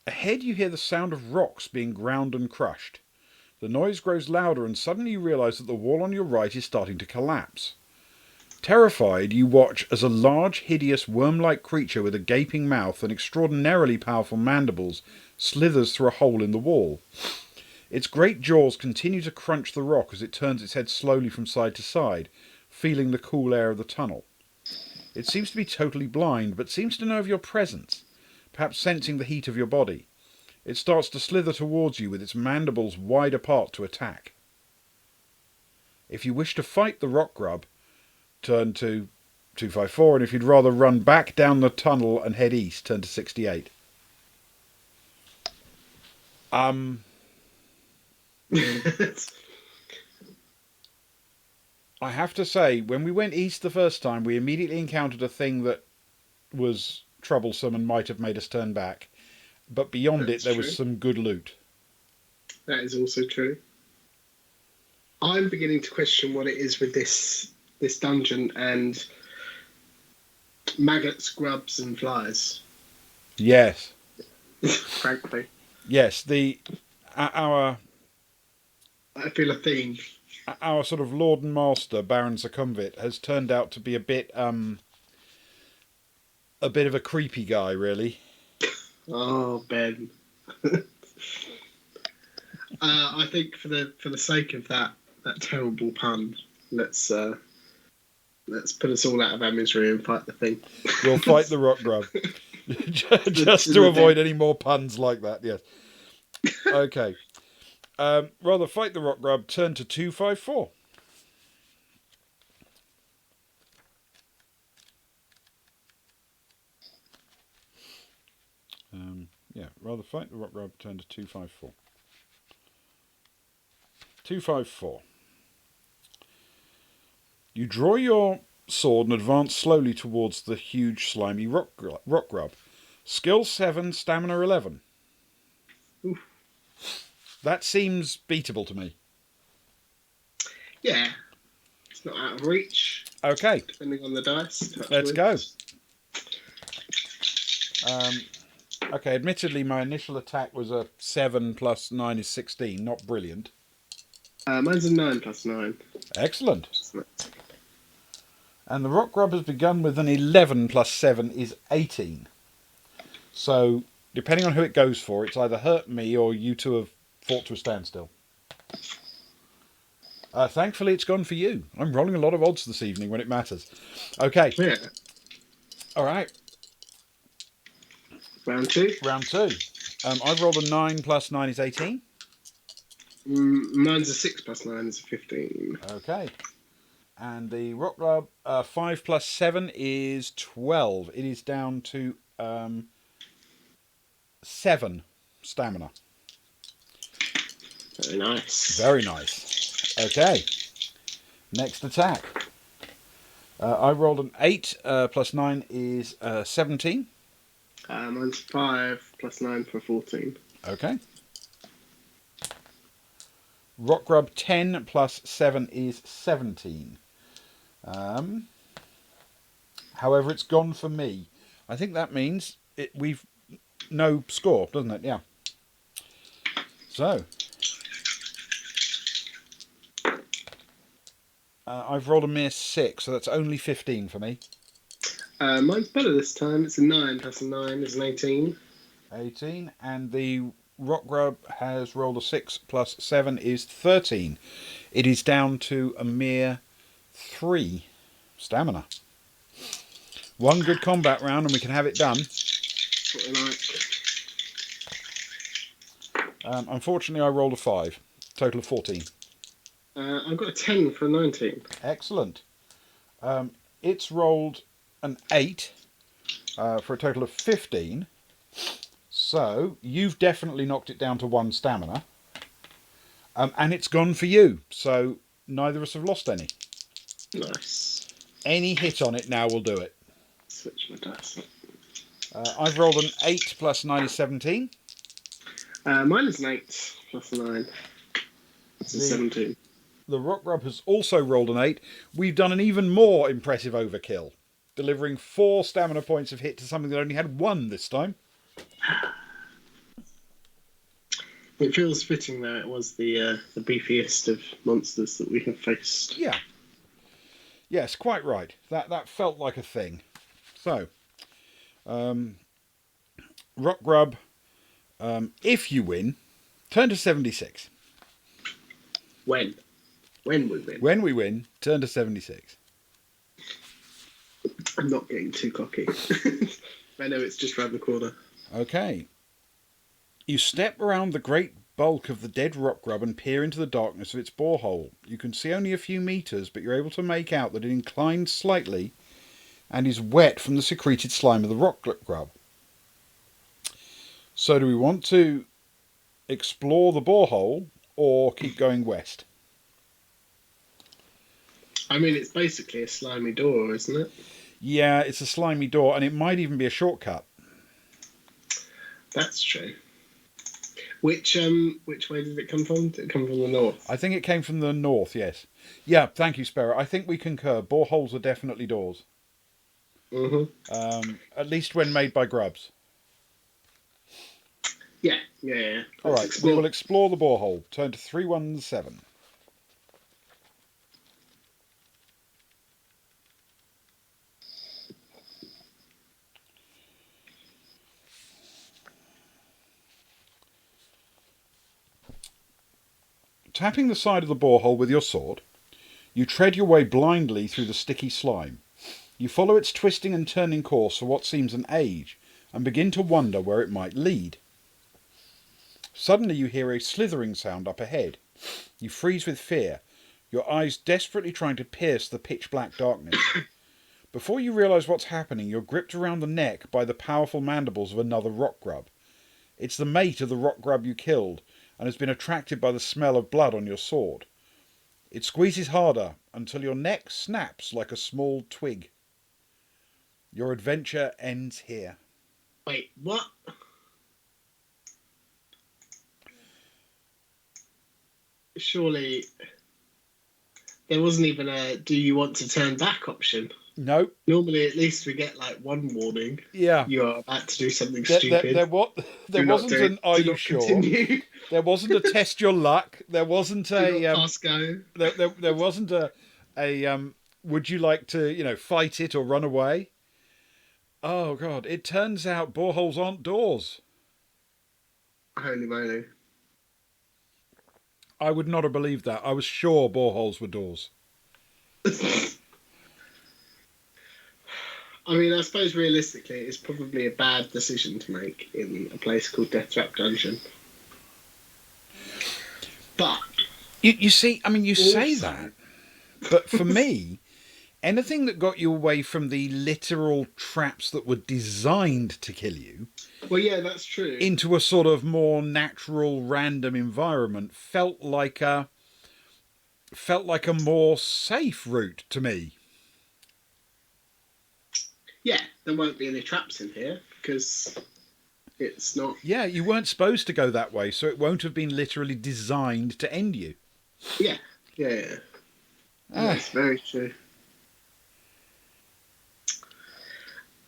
Ahead you hear the sound of rocks being ground and crushed. The noise grows louder and suddenly you realise that the wall on your right is starting to collapse. Terrified, you watch as a large, hideous, worm-like creature with a gaping mouth and extraordinarily powerful mandibles slithers through a hole in the wall. Its great jaws continue to crunch the rock as it turns its head slowly from side to side, feeling the cool air of the tunnel. It seems to be totally blind, but seems to know of your presence, perhaps sensing the heat of your body. It starts to slither towards you with its mandibles wide apart to attack. If you wish to fight the rock grub, turn to 254, and if you'd rather run back down the tunnel and head east, turn to 68. I have to say, when we went east the first time, we immediately encountered a thing that was troublesome and might have made us turn back. But beyond That's it, there true. was some good loot. That is also true. I'm beginning to question what it is with this dungeon and maggots, grubs, and flies. Yes. Frankly, Yes, our I feel a theme. sort of Lord and Master, Baron Succumbit, has turned out to be a bit of a creepy guy, really. Oh, Ben. I think for the sake of that terrible pun, let's put us all out of our misery and fight the thing. We'll fight the rock grub. Just to avoid any more puns like that, yes. Okay. Rather fight the rock grub, turn to 254. Rather fight the rock grub, turn to 254. 254. You draw your sword and advance slowly towards the huge slimy rock grub. Skill 7, stamina 11. Oof. That seems beatable to me. Yeah, it's not out of reach. Okay. Depending on the dice. Let's go. Okay, admittedly, my initial attack was a 7 plus 9 is 16. Not brilliant. Mine's a 9 plus 9. Excellent. And the rock grub has begun with an 11 plus 7 is 18. So, depending on who it goes for, it's either hurt me or you two have fought to a standstill. Thankfully, it's gone for you. I'm rolling a lot of odds this evening when it matters. Okay. Yeah. All right. Round 2. Round 2. I've rolled a 9 plus 9 is 18. Mine's a 6 plus 9 is a 15. Okay. And the rock grub, 5 plus 7 is 12. It is down to 7 stamina. Very nice. Very nice. Okay. Next attack. I rolled an 8 plus 9 is 17. Mine's 5 plus 9 for 14. Okay. Rock grub 10 plus 7 is 17. However, it's gone for me. I think that means we've no score, doesn't it? Yeah. So I've rolled a mere 6, so that's only 15 for me. Mine's better this time. It's a 9 plus a 9 is an 18. 18, and the rock grub has rolled a 6 plus 7 is 13. It is down to a mere 3 stamina. One good combat round and we can have it done. What I like. Unfortunately, I rolled a 5. Total of 14. I've got a 10 for a 19. Excellent. It's rolled an 8 for a total of 15. So you've definitely knocked it down to 1 stamina. And it's gone for you. So neither of us have lost any. Nice. Any hit on it now will do it. switch my dice up. I've rolled an 8 plus 9 is 17. Mine is an 8 plus 9. It's a 17. The Rock Grub has also rolled an 8. We've done an even more impressive overkill, delivering 4 stamina points of hit to something that only had 1 this time. It feels fitting though. It was the beefiest of monsters that we have faced. Yeah. Yes, quite right. That felt like a thing. So, Rock Grub, if you win, turn to 76. When we win. When we win, turn to 76. I'm not getting too cocky. I know it's just round the corner. Okay. You step around the great bulk of the dead rock grub and peer into the darkness of its borehole. You can see only a few meters, but you're able to make out that it inclines slightly and is wet from the secreted slime of the rock grub. So do we want to explore the borehole or keep going west? I mean, it's basically a slimy door, isn't it? Yeah, it's a slimy door, and it might even be a shortcut. That's true. Which way did it come from? Did it come from the north? I think it came from the north, yes. Yeah, thank you, Sparrow. I think we concur. Boreholes are definitely doors. Mm-hmm. At least when made by grubs. Yeah. All right, we will explore the borehole. Turn to 317. Tapping the side of the borehole with your sword, you tread your way blindly through the sticky slime. You follow its twisting and turning course for what seems an age, and begin to wonder where it might lead. Suddenly you hear a slithering sound up ahead. You freeze with fear, your eyes desperately trying to pierce the pitch-black darkness. Before you realise what's happening, you're gripped around the neck by the powerful mandibles of another rock grub. It's the mate of the rock grub you killed, and has been attracted by the smell of blood on your sword. It squeezes harder until your neck snaps like a small twig. Your adventure ends here. Wait, what? Surely there wasn't even a "do you want to turn back" option. No. Normally, at least we get like one warning. Yeah. You are about to do something stupid. There wasn't an "are you sure?" Continue. There wasn't a "test your luck." There wasn't a pass go. There wasn't a "would you like to fight it or run away?" Oh God! It turns out boreholes aren't doors. Holy moly! I would not have believed that. I was sure boreholes were doors. I mean, I suppose realistically, it's probably a bad decision to make in a place called Deathtrap Dungeon. But you see, I mean, you say that, but for me, anything that got you away from the literal traps that were designed to kill you, well, yeah, that's true, into a sort of more natural, random environment felt like a more safe route to me. Yeah, there won't be any traps in here because it's not. Yeah, you weren't supposed to go that way, so it won't have been literally designed to end you. Yeah. That's very true.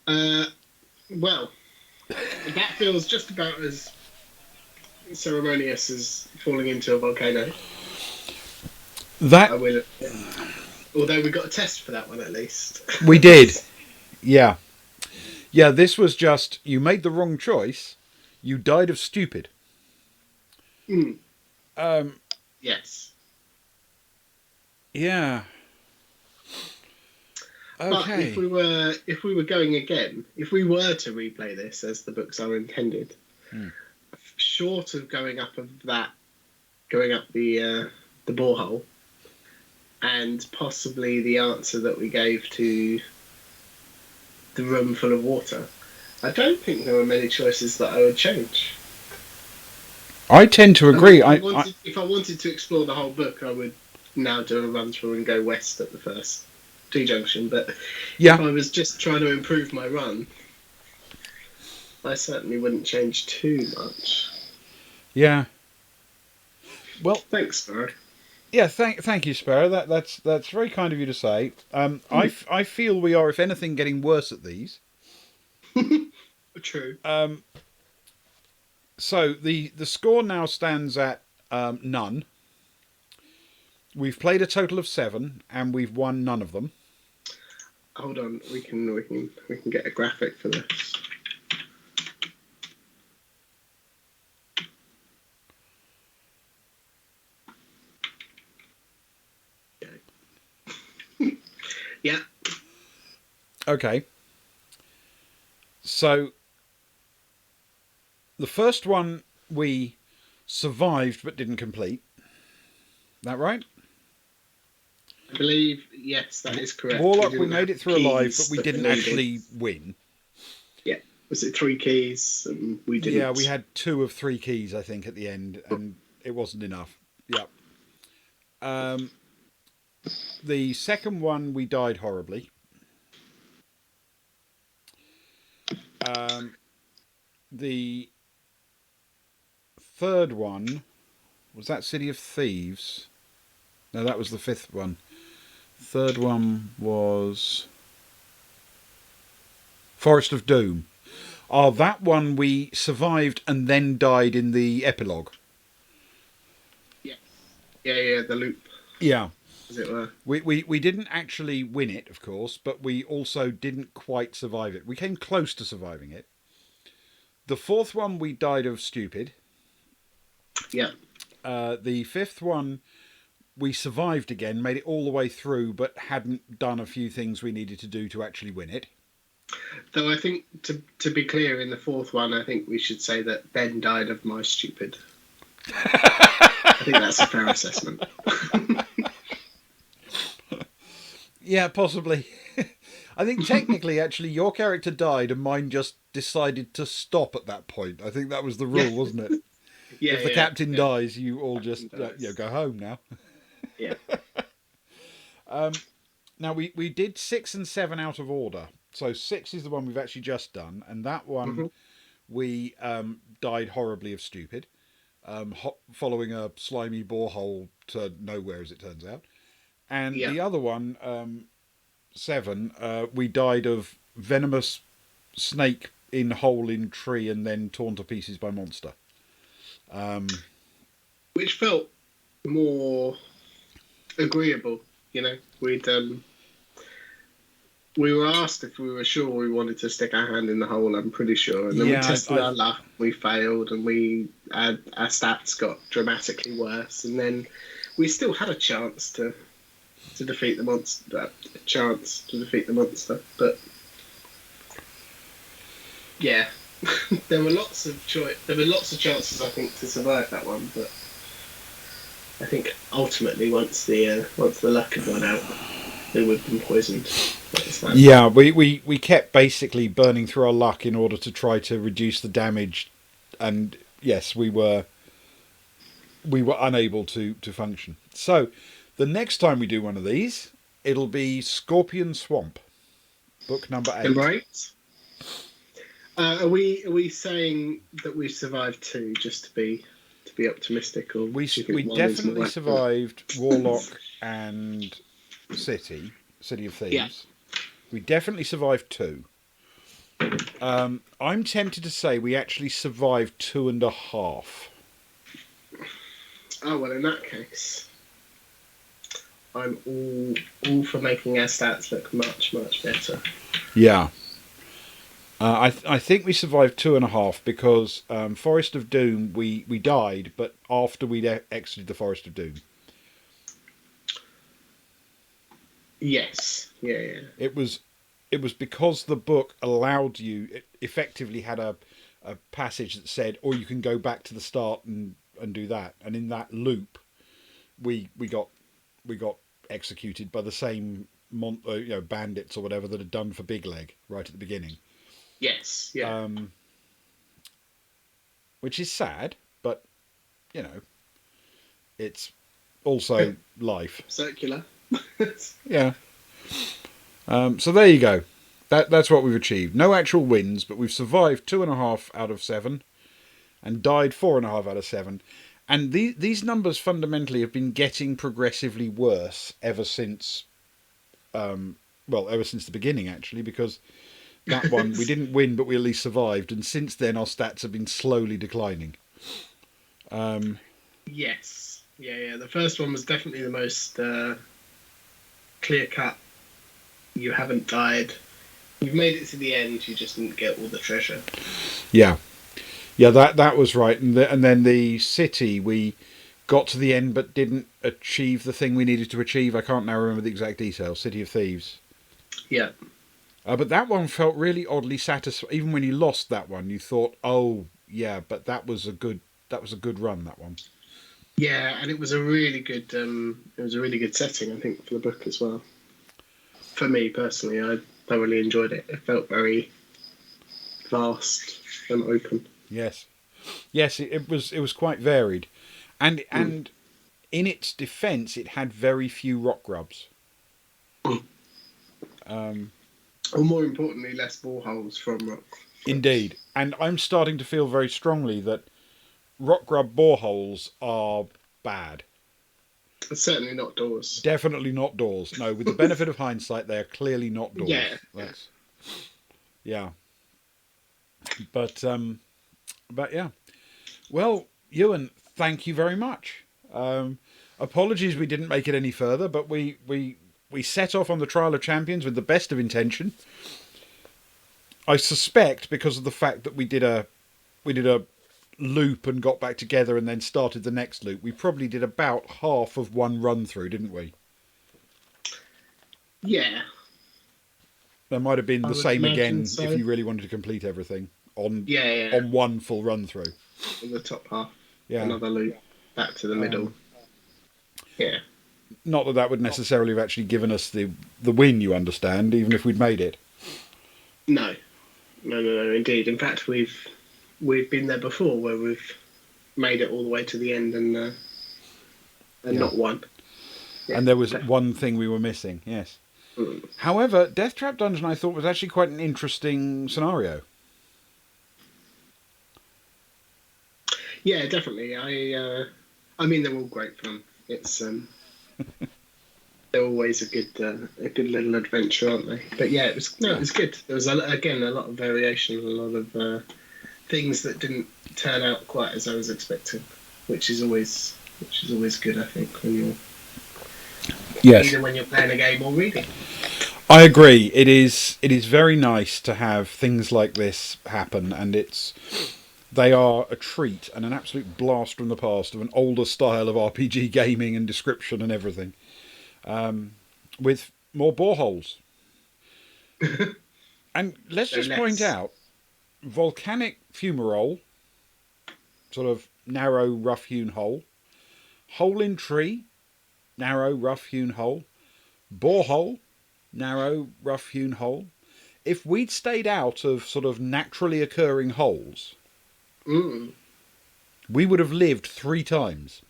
Well, that feels just about as ceremonious as falling into a volcano. Although we got a test for that one at least. We did. Yeah. Yeah, this was just, you made the wrong choice, you died of stupid. Yes. Yeah. Okay. But if we were going again, if we were to replay this as the books are intended, short of going up the borehole, and possibly the answer that we gave to the room full of water, I don't think there were many choices that I would change. I tend to agree. If I wanted to explore the whole book, I would now do a run through and go west at the first. T-junction, but Yeah. if I was just trying to improve my run, I certainly wouldn't change too much. Yeah. Well, Thanks, Sparrow. yeah. Thank you, Sparrow. That's very kind of you to say. I feel we are, if anything, getting worse at these. True. So the score now stands at none. We've played a total of 7, and we've won none of them. Hold on, we can get a graphic for this. Yeah. Okay. So the first one we survived but didn't complete. That right? I believe, yes, that is correct. Warlock, we made it through alive, but we that didn't actually win. Yeah. Was it 3 keys? And we didn't. Yeah, we had 2 of 3 keys, I think, at the end, and it wasn't enough. Yep. The second one, we died horribly. The third one, was that City of Thieves? No, that was the 5th one. Third one was Forest of Doom. Oh, that one we survived and then died in the epilogue. Yes. Yeah, the loop, Yeah. as it were. We didn't actually win it, of course, but we also didn't quite survive it. We came close to surviving it. The 4th one, we died of stupid. Yeah. The 5th one, we survived again, made it all the way through, but hadn't done a few things we needed to do to actually win it. Though I think, to be clear, in the 4th one, I think we should say that Ben died of my stupid. I think that's a fair assessment. Yeah, possibly. I think technically, actually, your character died and mine just decided to stop at that point. I think that was the rule, wasn't it? Yeah. If the captain dies, you all just dies. go home now. Yeah. Now, we did 6 and 7 out of order. So 6 is the one we've actually just done. And that one, we died horribly of stupid. Following a slimy borehole to nowhere, as it turns out. And the other one, 7, we died of venomous snake in hole in tree and then torn to pieces by monster. Which felt more agreeable, you know. We were asked if we were sure we wanted to stick our hand in the hole, I'm pretty sure. And then we tested our luck, we failed, and our stats got dramatically worse. And then we still had a chance to defeat the monster. But yeah, there were lots of chances, I think, to survive that one. But I think ultimately, once the luck had run out, we would have been poisoned. Yeah, we kept basically burning through our luck in order to try to reduce the damage, and yes, we were unable to function. So the next time we do one of these, it'll be Scorpion Swamp, book number 8. Number 8. Are we saying that we survived 2 just to be optimistic, or we definitely survived Warlock and City of Thieves. Yeah. We definitely survived 2. I'm tempted to say we actually survived 2.5. Oh, well, in that case, I'm all for making our stats look much, much better. Yeah. I think we survived 2.5 because Forest of Doom, we died, but after we'd exited the Forest of Doom. Yes. Yeah. It was because the book allowed you. It effectively had a passage that said, "Or you can go back to the start and do that." And in that loop, we got executed by the same bandits or whatever that had done for Big Leg right at the beginning. Yes. Yeah. Which is sad, but it's also life. Circular. Yeah. So there you go. That's what we've achieved. No actual wins, but we've survived 2.5 out of 7 and died 4.5 out of 7. And these numbers fundamentally have been getting progressively worse ever since, ever since the beginning, actually, because that one we didn't win, but we at least survived. And since then, our stats have been slowly declining. Yes. Yeah. The first one was definitely the most clear cut. You haven't died. You've made it to the end. You just didn't get all the treasure. Yeah. That was right. And then the city, we got to the end but didn't achieve the thing we needed to achieve. I can't now remember the exact details. City of Thieves. Yeah. But that one felt really oddly satisfying. Even when you lost that one, you thought, "Oh, yeah," but that was a good run. That one. Yeah, and it was a really good setting, I think, for the book as well. For me personally, I thoroughly enjoyed it. It felt very vast and open. Yes, it was quite varied, and in its defence, it had very few rock grubs. Or more importantly, less boreholes from rock grubs. Indeed, and I'm starting to feel very strongly that rock grub boreholes are bad. It's certainly not doors. Definitely not doors. No, with the benefit of hindsight, they are clearly not doors. Yeah. But yeah. Well, Ewan, thank you very much. Apologies we didn't make it any further, but we set off on the Trial of Champions with the best of intention. I suspect because of the fact that we did a loop and got back together and then started the next loop, we probably did about half of one run through, didn't we? Yeah. There might have been the same again so. if you really wanted to complete everything on on one full run through. In the top half. Yeah. Another loop back to the middle. Yeah. Not that would necessarily have actually given us the win, you understand, even if we'd made it. No, indeed. In fact, we've been there before where we've made it all the way to the end and not won. Yeah, and there was one thing we were missing, yes. However, Deathtrap Dungeon I thought was actually quite an interesting scenario. Yeah, definitely. I mean, they're all great fun. It's they're always a good little adventure, aren't they? But yeah, it was good. There was a lot of variation, a lot of things that didn't turn out quite as I was expecting, which is always good. I think when you're either when you're playing a game or reading. I agree. It is very nice to have things like this happen, and they are a treat and an absolute blast from the past of an older style of RPG gaming and description and everything, with more boreholes. And let's just point out, volcanic fumarole, sort of narrow, rough-hewn hole, hole in tree, narrow, rough-hewn hole, borehole, narrow, rough-hewn hole. If we'd stayed out of sort of naturally occurring holes, we would have lived 3 times.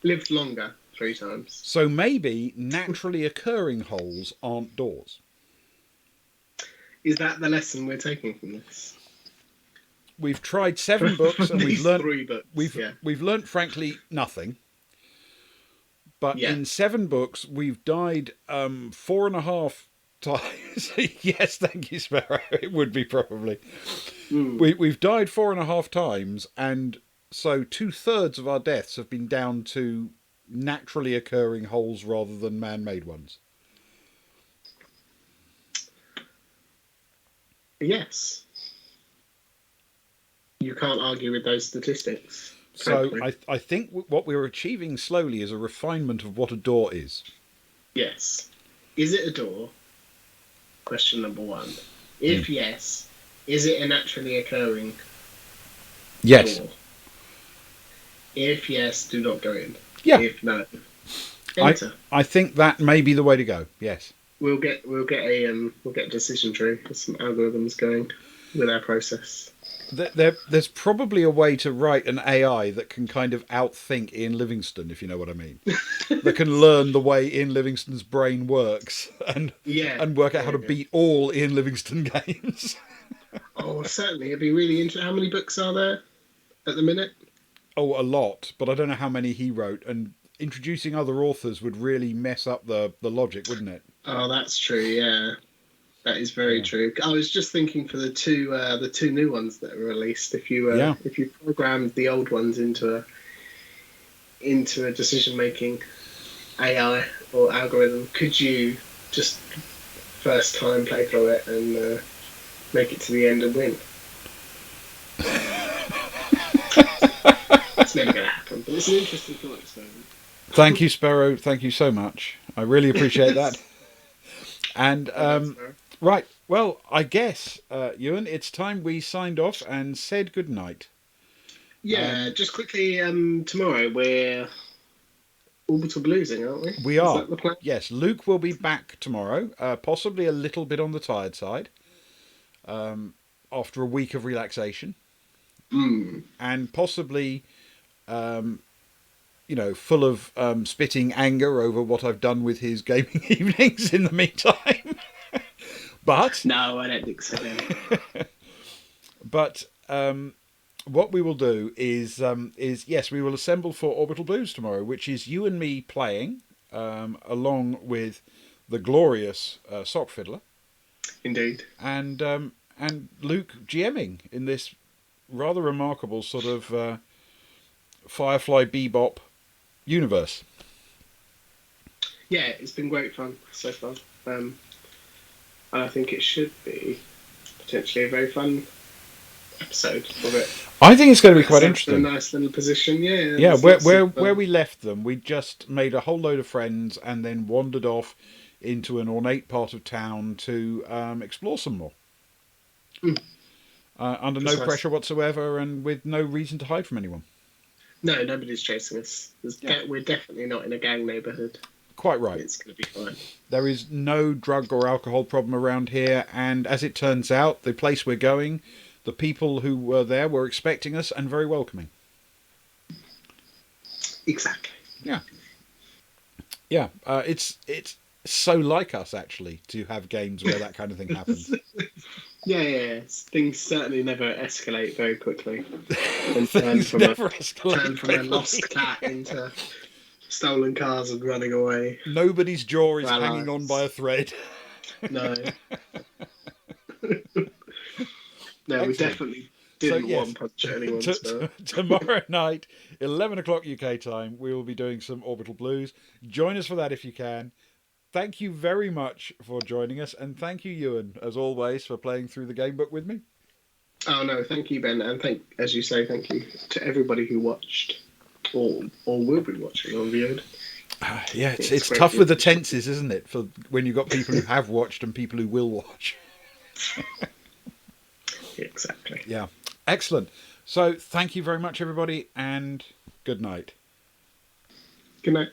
Lived longer 3 times. So maybe naturally occurring holes aren't doors. Is that the lesson we're taking from this? We've tried 7 books and we've learnt 3 books. We've learnt frankly nothing. But in 7 books we've died 4.5 times. Yes, thank you, Sparrow. It would be probably. We've died 4.5 times, and so 2/3 of our deaths have been down to naturally occurring holes rather than man-made ones. Yes. You can't argue with those statistics. So I think what we're achieving slowly is a refinement of what a door is. Yes. Is it a door? Question number 1. If yes, is it a naturally occurring door? If yes, do not go in. Yeah. If no, enter. I think that may be the way to go. Yes. We'll get a decision tree with some algorithms going with our process. there's probably a way to write an AI that can kind of outthink Ian Livingstone, if you know what I mean. That can learn the way Ian Livingstone's brain works Yeah, and work out how yeah, to yeah. beat all Ian Livingstone games. Oh, certainly. It'd be really interesting. How many books are there at the minute? Oh, a lot, but I don't know how many he wrote. And introducing other authors would really mess up the logic, wouldn't it? Oh, that's true. Yeah, that is very Yeah. true. I was just thinking for the two new ones that were released. Yeah. If you programmed the old ones into a decision making AI or algorithm, could you just first time play through it and make it to the end and win? It's never going to happen, but it's an interesting thought experiment. Thank you, Sparrow. Thank you so much. I really appreciate that. And Thanks, Sarah. right, well, I guess, Ewan, it's time we signed off and said good night. Yeah, just quickly, tomorrow we're orbital bluesing, aren't we? We Is are. that the plan? Yes, Luke will be back tomorrow, possibly a little bit on the tired side, after a week of relaxation, Mm. and possibly, full of spitting anger over what I've done with his gaming evenings in the meantime. But No, I don't think so. But what we will do is yes, we will assemble for Orbital Blues tomorrow, which is you and me playing along with the glorious Sock Fiddler Indeed. and Luke GMing in this rather remarkable sort of Firefly Bebop universe. Yeah, it's been great fun so far. And I think it should be potentially a very fun episode of it. I think it's going to be quite A interesting. nice little position, yeah. Yeah, there's lots of, where we left them, we just made a whole load of friends and then wandered off into an ornate part of town to explore some more. Under no Precisely. pressure whatsoever and with no reason to hide from anyone. No, nobody's chasing us. We're definitely not in a gang neighbourhood. Quite right. It's going to be fine. There is no drug or alcohol problem around here, and as it turns out, the place we're going, the people who were there were expecting us and very welcoming. Exactly. Yeah. Yeah, it's so like us, actually, to have games where that kind of thing happens. Yeah. Things certainly never escalate very quickly. And Things never escalate turn from a quickly. lost cat into stolen cars and running away. Nobody's jaw is Well, hanging on by a thread. No. No, we Excellent. definitely didn't yes, one punch anyone's spell. tomorrow night, 11 o'clock UK time, we will be doing some Orbital Blues. Join us for that if you can. Thank you very much for joining us, and thank you, Ewan, as always, for playing through the game book with me. Oh no, thank you, Ben, and as you say, thank you to everybody who watched or will be watching on viewed. Yeah, it's tough with the tenses, isn't it? For when you've got people who have watched and people who will watch. Exactly. Yeah, excellent. So thank you very much, everybody, and good night. Good night.